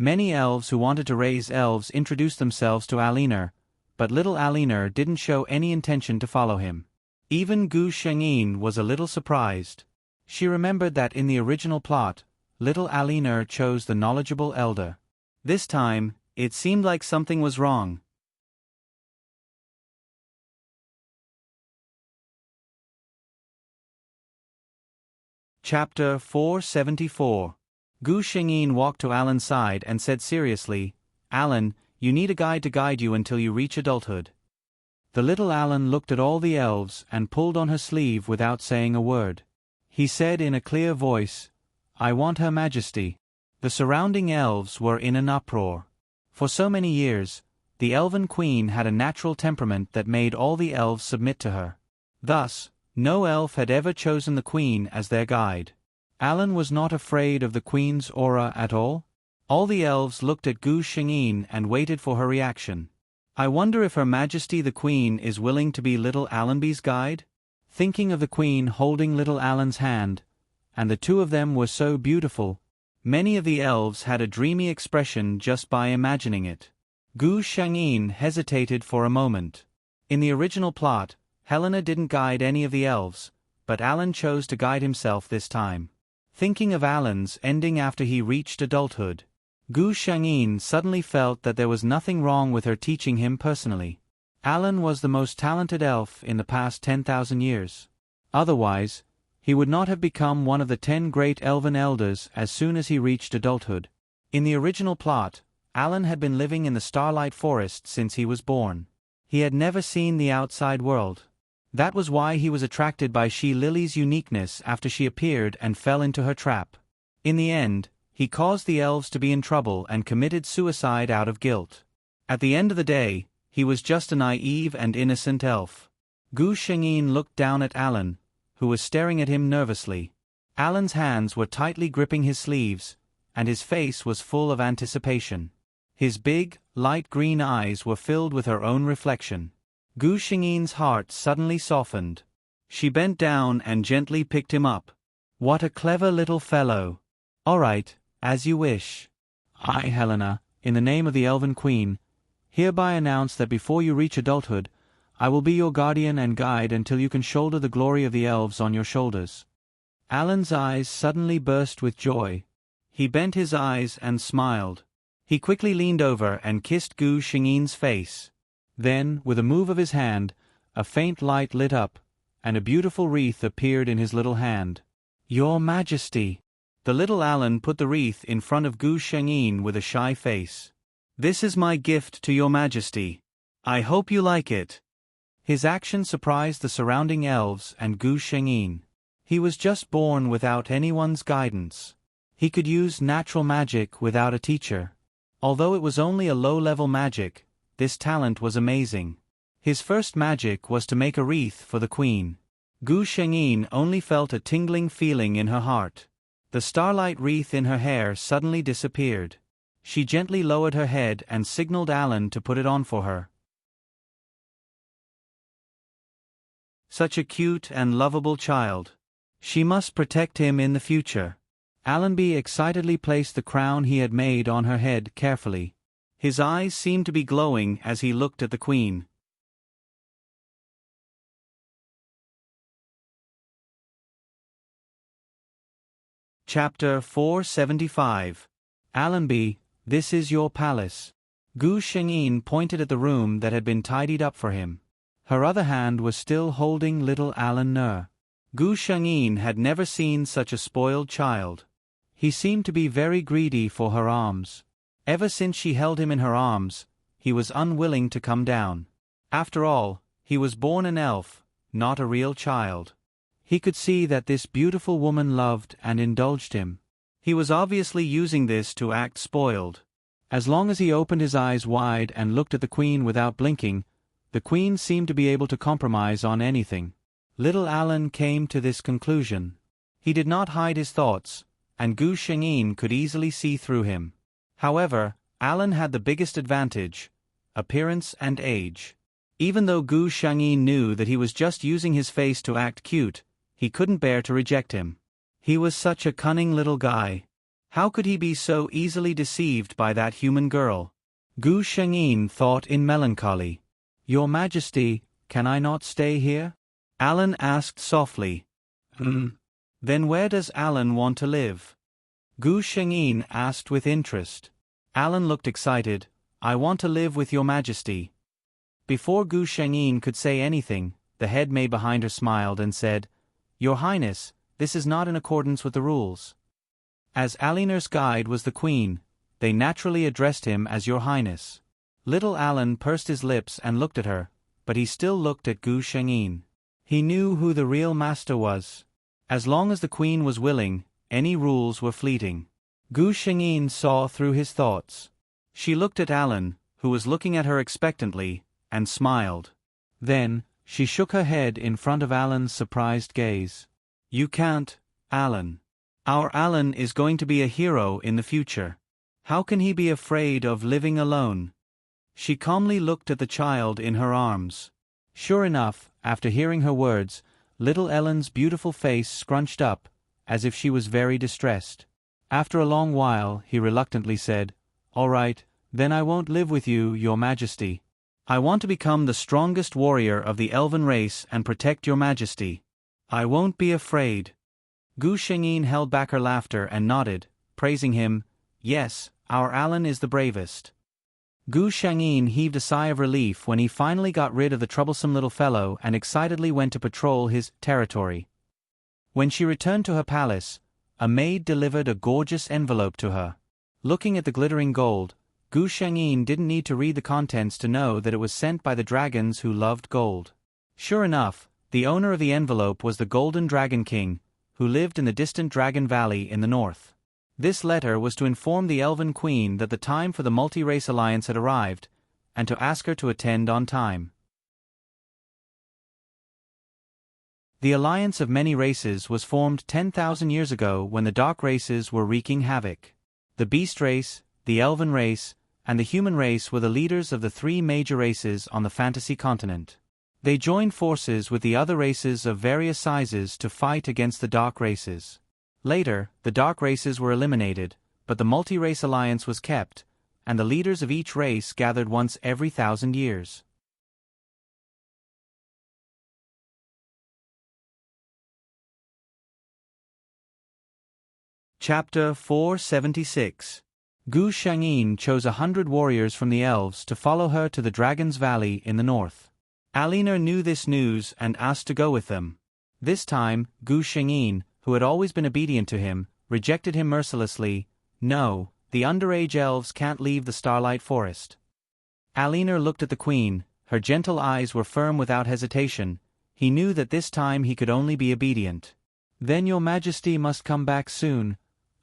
Many elves who wanted to raise elves introduced themselves to Alinar, but little Alinar didn't show any intention to follow him. Even Gu Shengyin was a little surprised. She remembered that in the original plot, little Alinar chose the knowledgeable elder. This time, it seemed like something was wrong. Chapter 474. Gu Shengyin walked to Alan's side and said seriously, "Alan, you need a guide to guide you until you reach adulthood." The little Alan looked at all the elves and pulled on her sleeve without saying a word. He said in a clear voice, "I want Her Majesty." The surrounding elves were in an uproar. For so many years, the elven queen had a natural temperament that made all the elves submit to her. Thus, no elf had ever chosen the queen as their guide. Alan was not afraid of the queen's aura at all. All the elves looked at Gu Shengyin and waited for her reaction. "I wonder if Her Majesty the Queen is willing to be little Allenby's guide?" Thinking of the queen holding little Alan's hand, and the two of them were so beautiful, many of the elves had a dreamy expression just by imagining it. Gu Shengyin hesitated for a moment. In the original plot, Helena didn't guide any of the elves, but Alan chose to guide himself this time. Thinking of Alan's ending after he reached adulthood, Gu Shengyin suddenly felt that there was nothing wrong with her teaching him personally. Alan was the most talented elf in the past 10,000 years. Otherwise, he would not have become one of the 10 great elven elders as soon as he reached adulthood. In the original plot, Alan had been living in the Starlight Forest since he was born. He had never seen the outside world. That was why he was attracted by She-Lily's uniqueness after she appeared and fell into her trap. In the end, he caused the elves to be in trouble and committed suicide out of guilt. At the end of the day, he was just a naive and innocent elf. Gu Shengyin looked down at Alan, who was staring at him nervously. Alan's hands were tightly gripping his sleeves, and his face was full of anticipation. His big, light green eyes were filled with her own reflection. Gu Shengyin's heart suddenly softened. She bent down and gently picked him up. "What a clever little fellow. All right, as you wish. I, Helena, in the name of the Elven Queen, hereby announce that before you reach adulthood, I will be your guardian and guide until you can shoulder the glory of the elves on your shoulders." Alan's eyes suddenly burst with joy. He bent his eyes and smiled. He quickly leaned over and kissed Gu Shengyin's face. Then, with a move of his hand, a faint light lit up, and a beautiful wreath appeared in his little hand. "Your Majesty!" The little Alan put the wreath in front of Gu Shengyin with a shy face. "This is my gift to your Majesty. I hope you like it." His action surprised the surrounding elves and Gu Shengyin. He was just born without anyone's guidance. He could use natural magic without a teacher. Although it was only a low-level magic, this talent was amazing. His first magic was to make a wreath for the queen. Gu Shengyin only felt a tingling feeling in her heart. The starlight wreath in her hair suddenly disappeared. She gently lowered her head and signaled Alan to put it on for her. Such a cute and lovable child. She must protect him in the future. Allenby excitedly placed the crown he had made on her head carefully. His eyes seemed to be glowing as he looked at the queen. Chapter 475. Allenby, this is your palace. Gu Shengyin pointed at the room that had been tidied up for him. Her other hand was still holding little Alan Nur. Gu Shengyin had never seen such a spoiled child. He seemed to be very greedy for her arms. Ever since she held him in her arms, he was unwilling to come down. After all, he was born an elf, not a real child. He could see that this beautiful woman loved and indulged him. He was obviously using this to act spoiled. As long as he opened his eyes wide and looked at the queen without blinking, the queen seemed to be able to compromise on anything. Little Alan came to this conclusion. He did not hide his thoughts, and Gu Shengyin could easily see through him. However, Alan had the biggest advantage: appearance and age. Even though Gu Shengyin knew that he was just using his face to act cute, he couldn't bear to reject him. He was such a cunning little guy. How could he be so easily deceived by that human girl? Gu Shengyin thought in melancholy. Your Majesty, can I not stay here? Alan asked softly. Then where does Alan want to live? Gu Shengyin asked with interest. Alan looked excited. I want to live with your Majesty. Before Gu Shengyin could say anything, the head maid behind her smiled and said, Your Highness, this is not in accordance with the rules. As Aliner's guide was the Queen, they naturally addressed him as Your Highness. Little Alan pursed his lips and looked at her, but he still looked at Gu Shengyin. He knew who the real master was. As long as the Queen was willing, any rules were fleeting. Gu Shengyin saw through his thoughts. She looked at Alan, who was looking at her expectantly, and smiled. Then, she shook her head in front of Alan's surprised gaze. You can't, Alan. Our Alan is going to be a hero in the future. How can he be afraid of living alone? She calmly looked at the child in her arms. Sure enough, after hearing her words, little Ellen's beautiful face scrunched up, as if she was very distressed. After a long while, he reluctantly said, All right, then I won't live with you, Your Majesty. I want to become the strongest warrior of the elven race and protect Your Majesty. I won't be afraid. Gu Shengyin held back her laughter and nodded, praising him. Yes, our Alan is the bravest. Gu Shengyin heaved a sigh of relief when he finally got rid of the troublesome little fellow and excitedly went to patrol his territory. When she returned to her palace, a maid delivered a gorgeous envelope to her. Looking at the glittering gold, Gu Shengyin didn't need to read the contents to know that it was sent by the dragons who loved gold. Sure enough, the owner of the envelope was the Golden Dragon King, who lived in the distant Dragon Valley in the north. This letter was to inform the Elven Queen that the time for the multi-race alliance had arrived, and to ask her to attend on time. The alliance of many races was formed 10,000 years ago when the dark races were wreaking havoc. The beast race, the elven race, and the human race were the leaders of the three major races on the fantasy continent. They joined forces with the other races of various sizes to fight against the dark races. Later, the dark races were eliminated, but the multi-race alliance was kept, and the leaders of each race gathered once every 1,000 years. Chapter 476. Gu Shengyin chose 100 warriors from the elves to follow her to the Dragon's Valley in the north. Aliner knew this news and asked to go with them. This time, Gu Shengyin, who had always been obedient to him, rejected him mercilessly. No, the underage elves can't leave the Starlight Forest. Aliner looked at the Queen, her gentle eyes were firm without hesitation. He knew that this time he could only be obedient. Then Your Majesty must come back soon.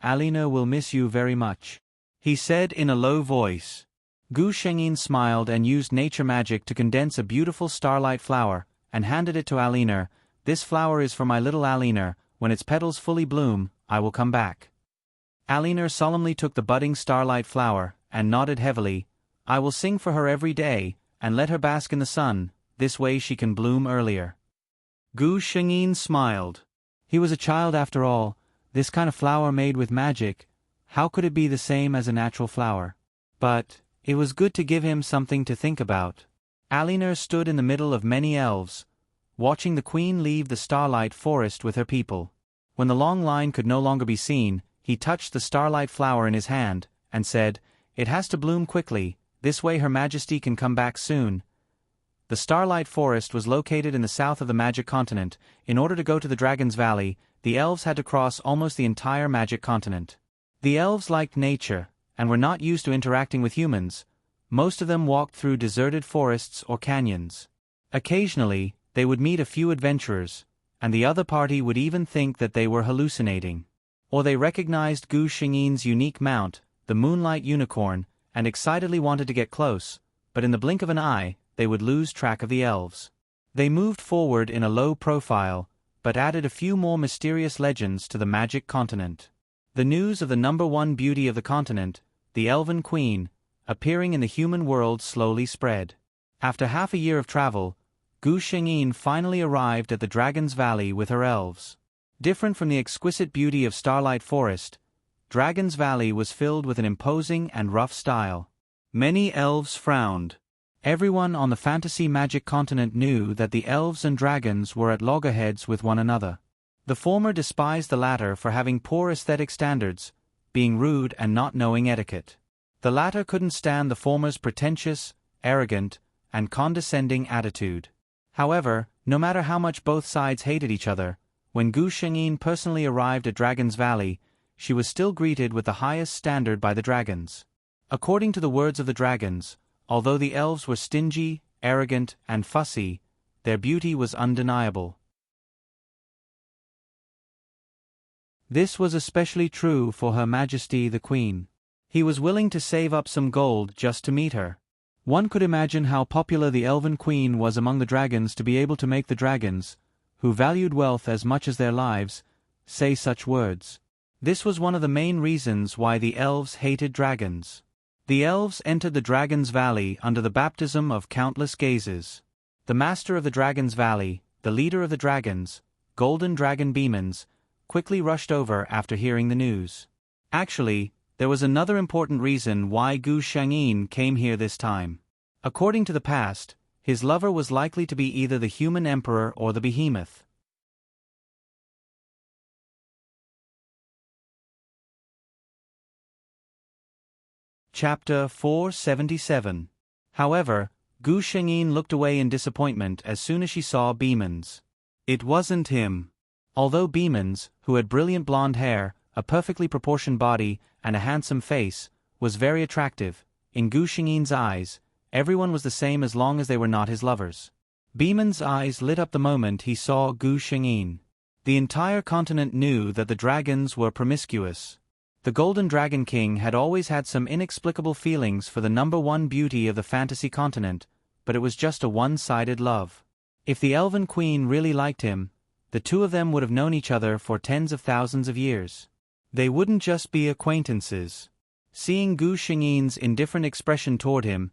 Aliner will miss you very much, he said in a low voice. Gu Shengyin smiled and used nature magic to condense a beautiful starlight flower, and handed it to Aliner. This flower is for my little Aliner. When its petals fully bloom, I will come back. Aliner solemnly took the budding starlight flower, and nodded heavily. I will sing for her every day, and let her bask in the sun, this way she can bloom earlier. Gu Shengyin smiled. He was a child after all. This kind of flower made with magic, how could it be the same as a natural flower? But it was good to give him something to think about. Aliner stood in the middle of many elves, watching the Queen leave the Starlight Forest with her people. When the long line could no longer be seen, he touched the starlight flower in his hand, and said, It has to bloom quickly, this way Her Majesty can come back soon. The Starlight Forest was located in the south of the Magic Continent. In order to go to the Dragon's Valley, the elves had to cross almost the entire Magic Continent. The elves liked nature, and were not used to interacting with humans. Most of them walked through deserted forests or canyons. Occasionally, they would meet a few adventurers, and the other party would even think that they were hallucinating. Or they recognized Gu Shengyin's unique mount, the Moonlight Unicorn, and excitedly wanted to get close, but in the blink of an eye, they would lose track of the elves. They moved forward in a low profile, but added a few more mysterious legends to the Magic Continent. The news of the #1 beauty of the continent, the Elven Queen, appearing in the human world slowly spread. After half a year of travel, Gu Shengyin finally arrived at the Dragon's Valley with her elves. Different from the exquisite beauty of Starlight Forest, Dragon's Valley was filled with an imposing and rough style. Many elves frowned. Everyone on the fantasy magic continent knew that the elves and dragons were at loggerheads with one another. The former despised the latter for having poor aesthetic standards, being rude and not knowing etiquette. The latter couldn't stand the former's pretentious, arrogant, and condescending attitude. However, no matter how much both sides hated each other, when Gu Shengyin personally arrived at Dragon's Valley, she was still greeted with the highest standard by the dragons. According to the words of the dragons, although the elves were stingy, arrogant, and fussy, their beauty was undeniable. This was especially true for Her Majesty the Queen. He was willing to save up some gold just to meet her. One could imagine how popular the elven queen was among the dragons to be able to make the dragons, who valued wealth as much as their lives, say such words. This was one of the main reasons why the elves hated dragons. The elves entered the Dragon's Valley under the baptism of countless gazes. The master of the Dragon's Valley, the leader of the dragons, Golden Dragon Beemans, quickly rushed over after hearing the news. Actually, there was another important reason why Gu Shengyin came here this time. According to the past, his lover was likely to be either the human emperor or the behemoth. Chapter 477. However, Gu Shengyin looked away in disappointment as soon as she saw Beemans. It wasn't him. Although Beemans, who had brilliant blonde hair, a perfectly proportioned body, and a handsome face, was very attractive, in Gu Shengyin's eyes, everyone was the same as long as they were not his lovers. Beemans' eyes lit up the moment he saw Gu Shengyin. The entire continent knew that the dragons were promiscuous. The Golden Dragon King had always had some inexplicable feelings for the #1 beauty of the fantasy continent, but it was just a one-sided love. If the Elven Queen really liked him, the two of them would have known each other for tens of thousands of years. They wouldn't just be acquaintances. Seeing Gu Shengyin's indifferent expression toward him,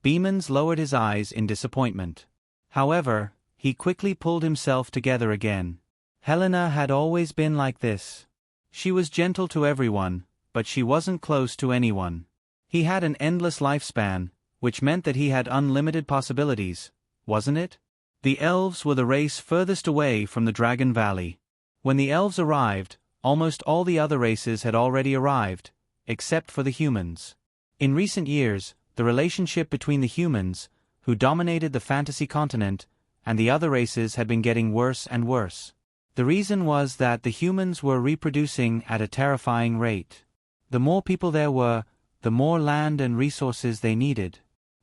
Beemans lowered his eyes in disappointment. However, he quickly pulled himself together again. Helena had always been like this. She was gentle to everyone, but she wasn't close to anyone. He had an endless lifespan, which meant that he had unlimited possibilities, wasn't it? The elves were the race furthest away from the Dragon Valley. When the elves arrived, almost all the other races had already arrived, except for the humans. In recent years, the relationship between the humans, who dominated the fantasy continent, and the other races had been getting worse and worse. The reason was that the humans were reproducing at a terrifying rate. The more people there were, the more land and resources they needed.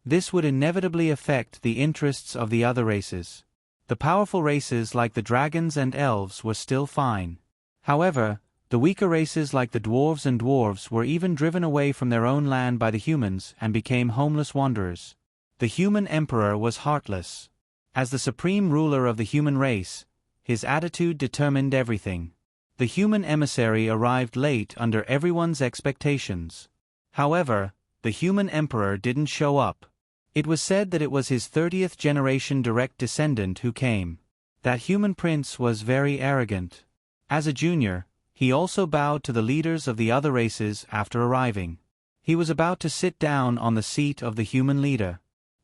This would inevitably affect the interests of the other races. The powerful races like the dragons and elves were still fine. However, the weaker races like the dwarves were even driven away from their own land by the humans and became homeless wanderers. The human emperor was heartless. As the supreme ruler of the human race, his attitude determined everything. The human emissary arrived late under everyone's expectations. However, the human emperor didn't show up. It was said that it was his 30th generation direct descendant who came. That human prince was very arrogant. As a junior, he also bowed to the leaders of the other races after arriving. He was about to sit down on the seat of the human leader.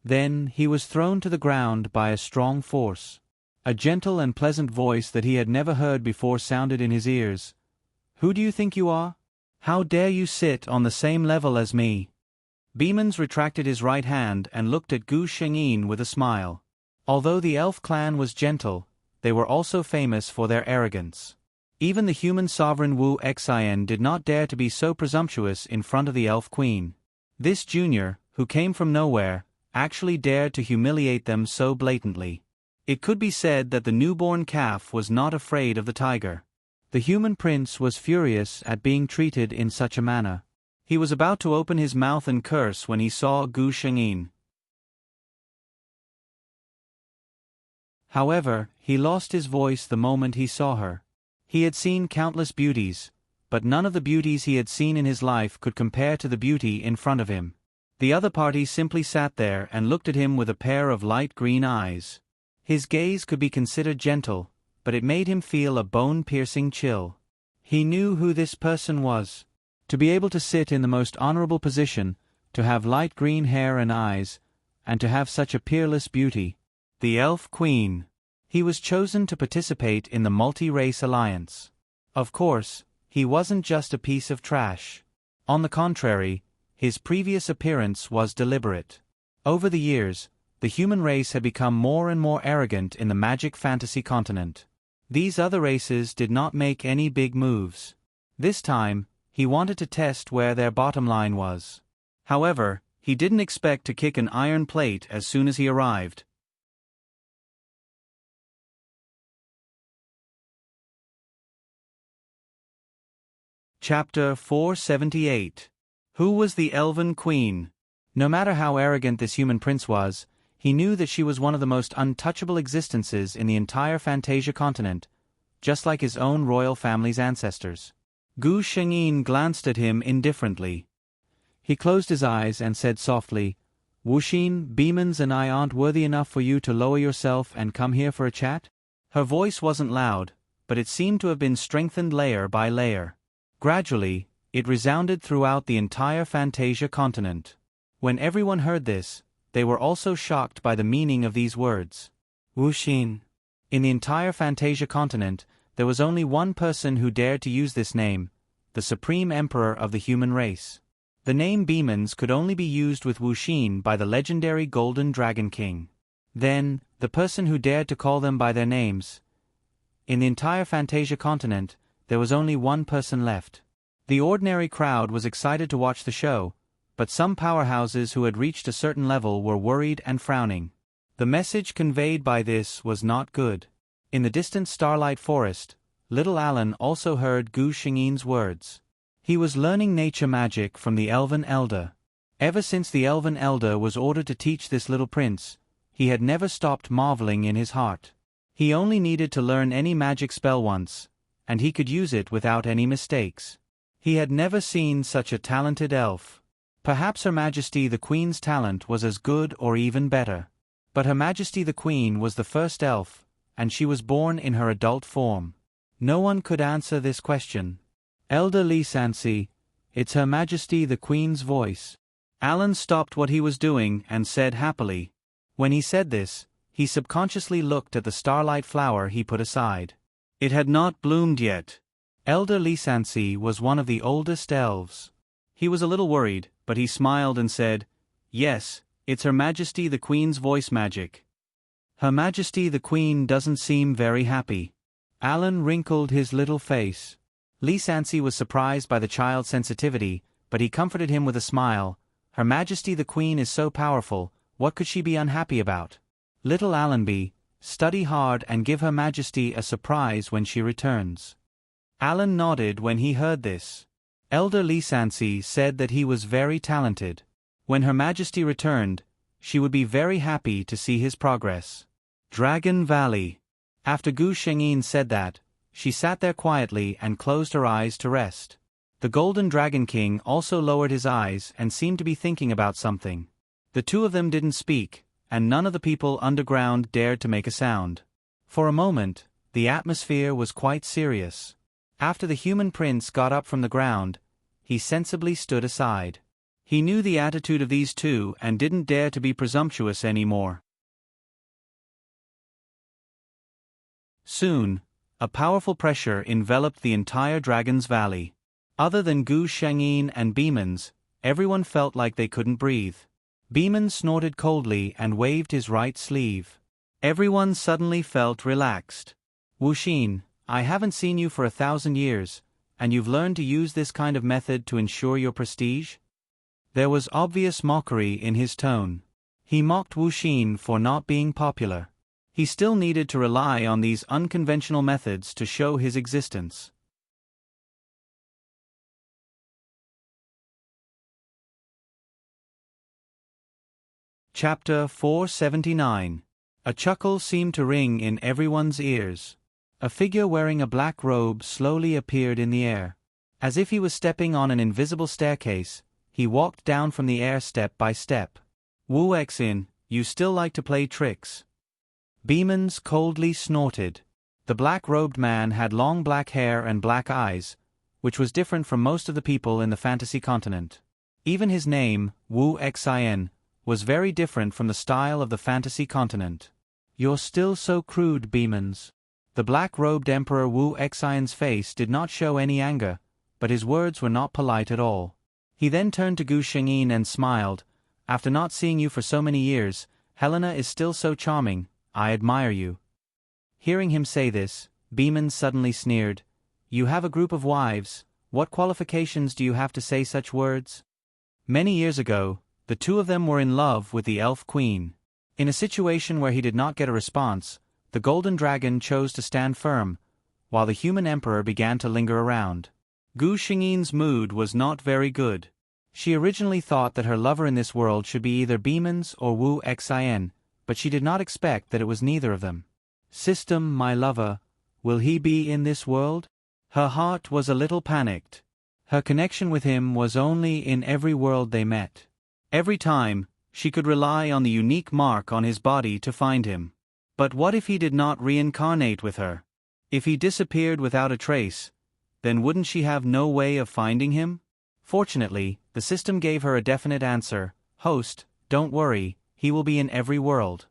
Then he was thrown to the ground by a strong force. A gentle and pleasant voice that he had never heard before sounded in his ears. "Who do you think you are? How dare you sit on the same level as me?" Beemans retracted his right hand and looked at Gu Shengyin with a smile. Although the elf clan was gentle, they were also famous for their arrogance. Even the human sovereign Wu Xian did not dare to be so presumptuous in front of the elf queen. This junior, who came from nowhere, actually dared to humiliate them so blatantly. It could be said that the newborn calf was not afraid of the tiger. The human prince was furious at being treated in such a manner. He was about to open his mouth and curse when he saw Gu Shengyin. However, he lost his voice the moment he saw her. He had seen countless beauties, but none of the beauties he had seen in his life could compare to the beauty in front of him. The other party simply sat there and looked at him with a pair of light green eyes. His gaze could be considered gentle, but it made him feel a bone-piercing chill. He knew who this person was. To be able to sit in the most honorable position, to have light green hair and eyes, and to have such a peerless beauty. The Elf Queen. He was chosen to participate in the multi-race alliance. Of course, he wasn't just a piece of trash. On the contrary, his previous appearance was deliberate. Over the years, the human race had become more and more arrogant in the magic fantasy continent. These other races did not make any big moves. This time, he wanted to test where their bottom line was. However, he didn't expect to kick an iron plate as soon as he arrived. Chapter 478. Who was the Elven Queen? No matter how arrogant this human prince was, he knew that she was one of the most untouchable existences in the entire Fantasia continent, just like his own royal family's ancestors. Gu Shengyin glanced at him indifferently. He closed his eyes and said softly, "Wuxin, Beemans and I aren't worthy enough for you to lower yourself and come here for a chat?" Her voice wasn't loud, but it seemed to have been strengthened layer by layer. Gradually, it resounded throughout the entire Fantasia continent. When everyone heard this, they were also shocked by the meaning of these words. Wuxin. In the entire Fantasia continent, there was only one person who dared to use this name, the Supreme Emperor of the human race. The name Beemans could only be used with Wuxin by the legendary Golden Dragon King. Then, the person who dared to call them by their names. In the entire Fantasia continent, there was only one person left. The ordinary crowd was excited to watch the show, but some powerhouses who had reached a certain level were worried and frowning. The message conveyed by this was not good. In the distant Starlight Forest, little Alan also heard Gu Shengyin's words. He was learning nature magic from the Elven Elder. Ever since the Elven Elder was ordered to teach this little prince, he had never stopped marveling in his heart. He only needed to learn any magic spell once, and he could use it without any mistakes. He had never seen such a talented elf. Perhaps Her Majesty the Queen's talent was as good or even better. But Her Majesty the Queen was the first elf, and she was born in her adult form. No one could answer this question. Elder Lee Sansi, it's Her Majesty the Queen's voice. Alan stopped what he was doing and said happily. When he said this, he subconsciously looked at the starlight flower he put aside. It had not bloomed yet. Elder Lee Sansi was one of the oldest elves. He was a little worried, but he smiled and said, "Yes, it's Her Majesty the Queen's voice magic." Her Majesty the Queen doesn't seem very happy. Alan wrinkled his little face. Lee Sansi was surprised by the child's sensitivity, but he comforted him with a smile. Her Majesty the Queen is so powerful, what could she be unhappy about? Little Allenby, study hard and give Her Majesty a surprise when she returns. Alan nodded when he heard this. Elder Lee Sansi said that he was very talented. When Her Majesty returned, she would be very happy to see his progress. Dragon Valley. After Gu Shengyin said that, she sat there quietly and closed her eyes to rest. The Golden Dragon King also lowered his eyes and seemed to be thinking about something. The two of them didn't speak, and none of the people underground dared to make a sound. For a moment, the atmosphere was quite serious. After the human prince got up from the ground, he sensibly stood aside. He knew the attitude of these two and didn't dare to be presumptuous anymore. Soon, a powerful pressure enveloped the entire Dragon's Valley. Other than Gu Shengyin and Beemans, everyone felt like they couldn't breathe. Beemans snorted coldly and waved his right sleeve. Everyone suddenly felt relaxed. Wuxin, I haven't seen you for 1,000 years, and you've learned to use this kind of method to ensure your prestige? There was obvious mockery in his tone. He mocked Wuxin for not being popular. He still needed to rely on these unconventional methods to show his existence. Chapter 479. A chuckle seemed to ring in everyone's ears. A figure wearing a black robe slowly appeared in the air. As if he was stepping on an invisible staircase, he walked down from the air step by step. Wu Xin, you still like to play tricks. Beemans coldly snorted. The black-robed man had long black hair and black eyes, which was different from most of the people in the fantasy continent. Even his name, Wu Xin, was very different from the style of the fantasy continent. "You're still so crude, Beemans." The black-robed Emperor Wu Xion's face did not show any anger, but his words were not polite at all. He then turned to Gu Shengyin and smiled. "After not seeing you for so many years, Helena is still so charming. I admire you." Hearing him say this, Beemans suddenly sneered. "You have a group of wives. What qualifications do you have to say such words?" Many years ago, the two of them were in love with the elf queen. In a situation where he did not get a response, the golden dragon chose to stand firm, while the human emperor began to linger around. Gu Shengyin's mood was not very good. She originally thought that her lover in this world should be either Beemans or Wu Xin, but she did not expect that it was neither of them. "System, my lover, will he be in this world?" Her heart was a little panicked. Her connection with him was only in every world they met. Every time, she could rely on the unique mark on his body to find him. But what if he did not reincarnate with her? If he disappeared without a trace, then wouldn't she have no way of finding him? Fortunately, the system gave her a definite answer. "Host, don't worry, he will be in every world."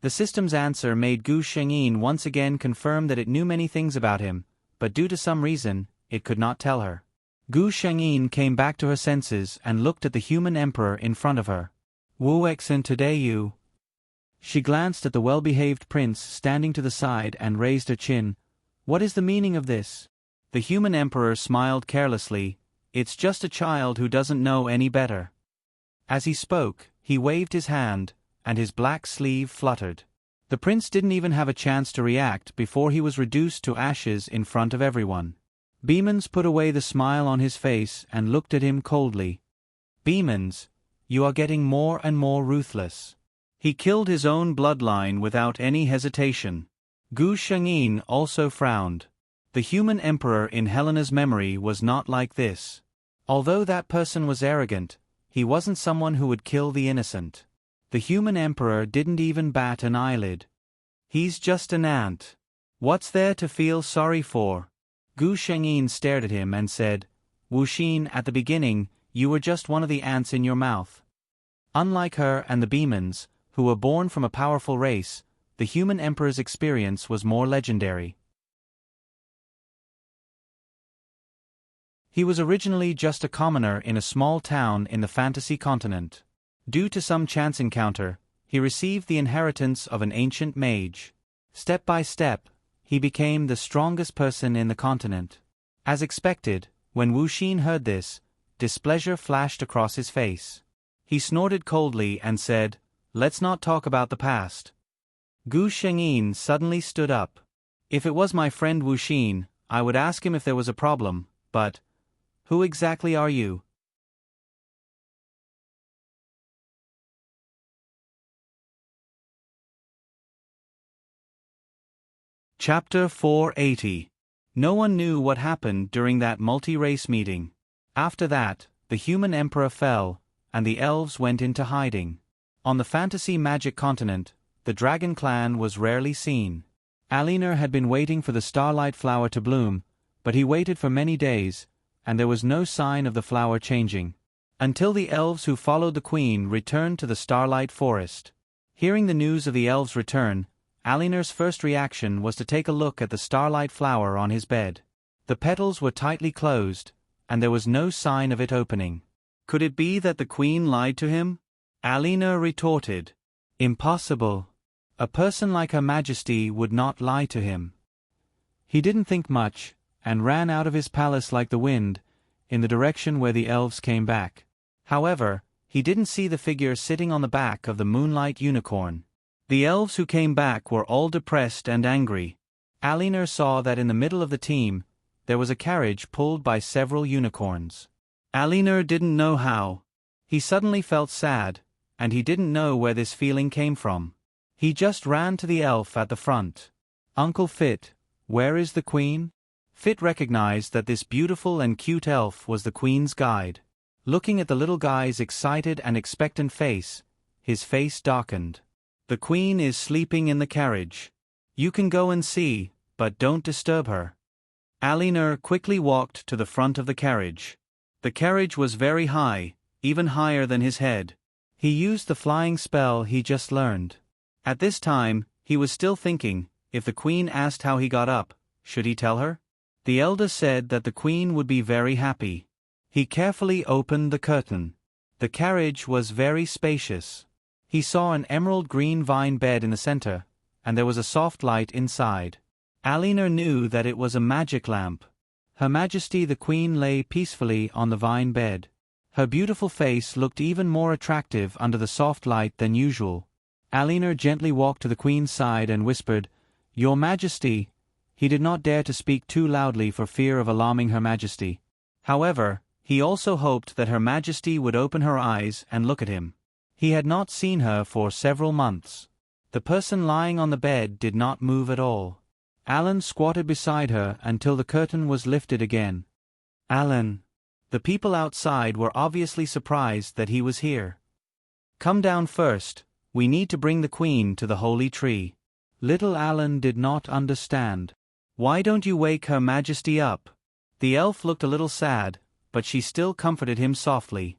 The system's answer made Gu Shengyin once again confirm that it knew many things about him, but due to some reason, it could not tell her. Gu Shengyin came back to her senses and looked at the human emperor in front of her. "Wu Xin, today you..." She glanced at the well-behaved prince standing to the side and raised her chin. "What is the meaning of this?" The human emperor smiled carelessly. "It's just a child who doesn't know any better." As he spoke, he waved his hand, and his black sleeve fluttered. The prince didn't even have a chance to react before he was reduced to ashes in front of everyone. Beemans put away the smile on his face and looked at him coldly. "Beemans, you are getting more and more ruthless." He killed his own bloodline without any hesitation. Gu Shengyin also frowned. The human emperor in Helena's memory was not like this. Although that person was arrogant, he wasn't someone who would kill the innocent. The human emperor didn't even bat an eyelid. "He's just an ant. What's there to feel sorry for?" Gu Shengyin stared at him and said, "Wu Xin, at the beginning, you were just one of the ants in your mouth." Unlike her and the Beemans, who were born from a powerful race, the human emperor's experience was more legendary. He was originally just a commoner in a small town in the fantasy continent. Due to some chance encounter, he received the inheritance of an ancient mage. Step by step, he became the strongest person in the continent. As expected, when Wu Xin heard this, displeasure flashed across his face. He snorted coldly and said, "Let's not talk about the past." Gu Shengyin suddenly stood up. "If it was my friend Wu Xin, I would ask him if there was a problem, but who exactly are you?" Chapter 480. No one knew what happened during that multi-race meeting. After that, the human emperor fell, and the elves went into hiding. On the fantasy magic continent, the dragon clan was rarely seen. Aliner had been waiting for the starlight flower to bloom, but he waited for many days, and there was no sign of the flower changing. Until the elves who followed the queen returned to the starlight forest. Hearing the news of the elves' return, Aliner's first reaction was to take a look at the starlight flower on his bed. The petals were tightly closed, and there was no sign of it opening. Could it be that the queen lied to him? Aliner retorted. Impossible. A person like Her Majesty would not lie to him. He didn't think much, and ran out of his palace like the wind, in the direction where the elves came back. However, he didn't see the figure sitting on the back of the moonlight unicorn. The elves who came back were all depressed and angry. Aliner saw that in the middle of the team, there was a carriage pulled by several unicorns. Aliner didn't know how. He suddenly felt sad, and he didn't know where this feeling came from. He just ran to the elf at the front. "Uncle Fit, where is the queen?" Fit recognized that this beautiful and cute elf was the queen's guide. Looking at the little guy's excited and expectant face, his face darkened. "The queen is sleeping in the carriage. You can go and see, but don't disturb her." Alinur quickly walked to the front of the carriage. The carriage was very high, even higher than his head. He used the flying spell he just learned. At this time, he was still thinking, if the queen asked how he got up, should he tell her? The elder said that the queen would be very happy. He carefully opened the curtain. The carriage was very spacious. He saw an emerald green vine bed in the center, and there was a soft light inside. Alinur knew that it was a magic lamp. Her Majesty the Queen lay peacefully on the vine bed. Her beautiful face looked even more attractive under the soft light than usual. Alinur gently walked to the Queen's side and whispered, "Your Majesty." He did not dare to speak too loudly for fear of alarming Her Majesty. However, he also hoped that Her Majesty would open her eyes and look at him. He had not seen her for several months. The person lying on the bed did not move at all. Alan squatted beside her until the curtain was lifted again. "Alan." The people outside were obviously surprised that he was here. "Come down first, we need to bring the Queen to the holy tree." Little Alan did not understand. "Why don't you wake Her Majesty up?" The elf looked a little sad, but she still comforted him softly.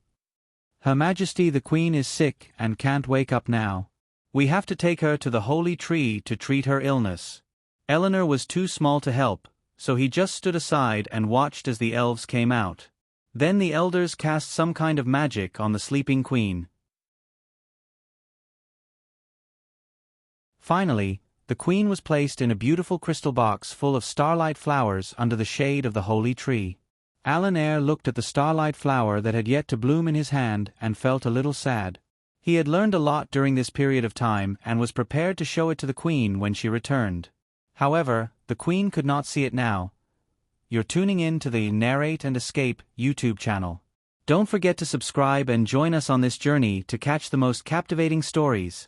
"Her Majesty the Queen is sick and can't wake up now. We have to take her to the holy tree to treat her illness." Eleanor was too small to help, so he just stood aside and watched as the elves came out. Then the elders cast some kind of magic on the sleeping queen. Finally, the queen was placed in a beautiful crystal box full of starlight flowers under the shade of the holy tree. Alan Eyre looked at the starlight flower that had yet to bloom in his hand and felt a little sad. He had learned a lot during this period of time and was prepared to show it to the queen when she returned. However, the queen could not see it now. You're tuning in to the Narrate and Escape YouTube channel. Don't forget to subscribe and join us on this journey to catch the most captivating stories.